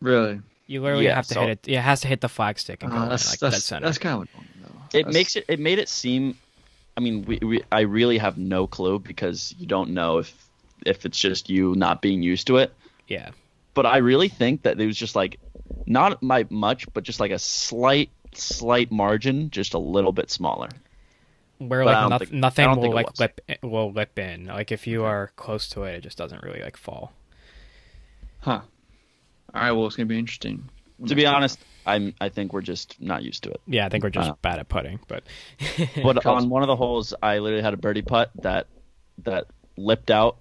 Really? You literally have to hit it. It has to hit the flag stick and go in like dead center. That's kind of annoying, though. It made it seem. I mean, I really have no clue because you don't know if it's just you not being used to it. Yeah. But I really think that it was just like not much, but just like a slight margin, just a little bit smaller. Where like nothing will like lip in. Like if you are close to it, it just doesn't really like fall. Huh. All right. Well, it's gonna be interesting. To be honest, I think we're just not used to it. Yeah, I think we're just bad at putting. But but on one of the holes, I literally had a birdie putt that lipped out,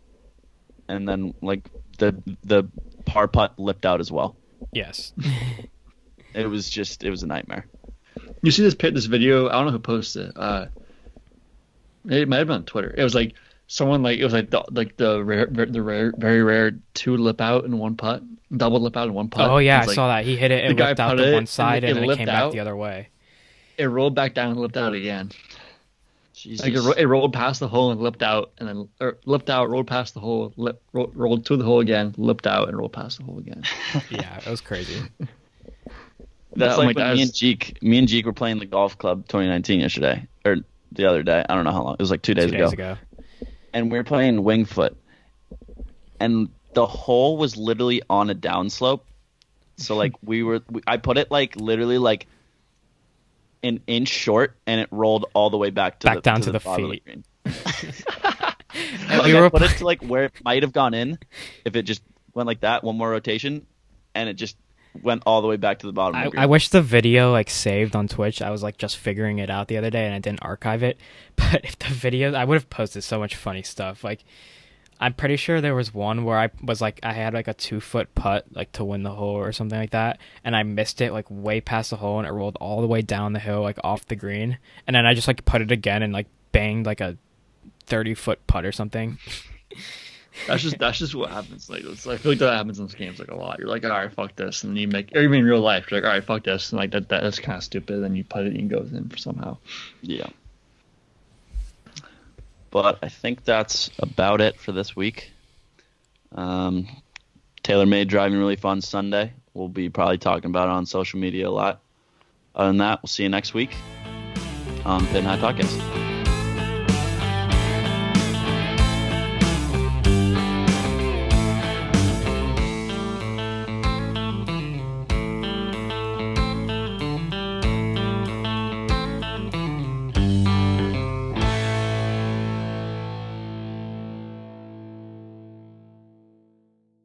and then like the par putt lipped out as well. Yes. It was a nightmare. You see this video? I don't know who posted it. It might have been on Twitter. It was like someone like it was like the very rare 2 lip out in one putt, double lip out in one putt. Oh yeah, I like, saw that. He hit it. It lipped out to one side and then it came back the other way. It rolled back down and lipped out again. Jesus. Like it rolled past the hole and lipped out, and then lipped out, rolled past the hole, rolled to the hole again, lipped out, and rolled past the hole again. Yeah, it was crazy. That's like when me and Jeek were playing the golf club 2019 yesterday or the other day. I don't know how long. It was like 2 days ago. And we were playing Wingfoot, and the hole was literally on a downslope. So like I put it like literally like an inch short, and it rolled all the way back down to the bottom feet. Of the green. I put it to like where it might have gone in if it just went like that, one more rotation, and it just went all the way back to the bottom of the green. I wish the video like saved on Twitch. I was like just figuring it out the other day and I didn't archive it. But if the video, I would have posted so much funny stuff. Like I'm pretty sure there was one where I had like a 2-foot putt like to win the hole or something like that, and I missed it like way past the hole and it rolled all the way down the hill like off the green, and then I just like put it again and like banged like a 30-foot putt or something. That's just what happens. Like I feel like that happens in those games like a lot. You're like, all right, fuck this, and you make, or even in real life, you're like, all right, fuck this, and like that's kind of stupid. And then you put it and it goes in somehow. Yeah. But I think that's about it for this week. TaylorMade Driving Relief on Sunday. We'll be probably talking about it on social media a lot. Other than that, we'll see you next week on Pin High Podcast.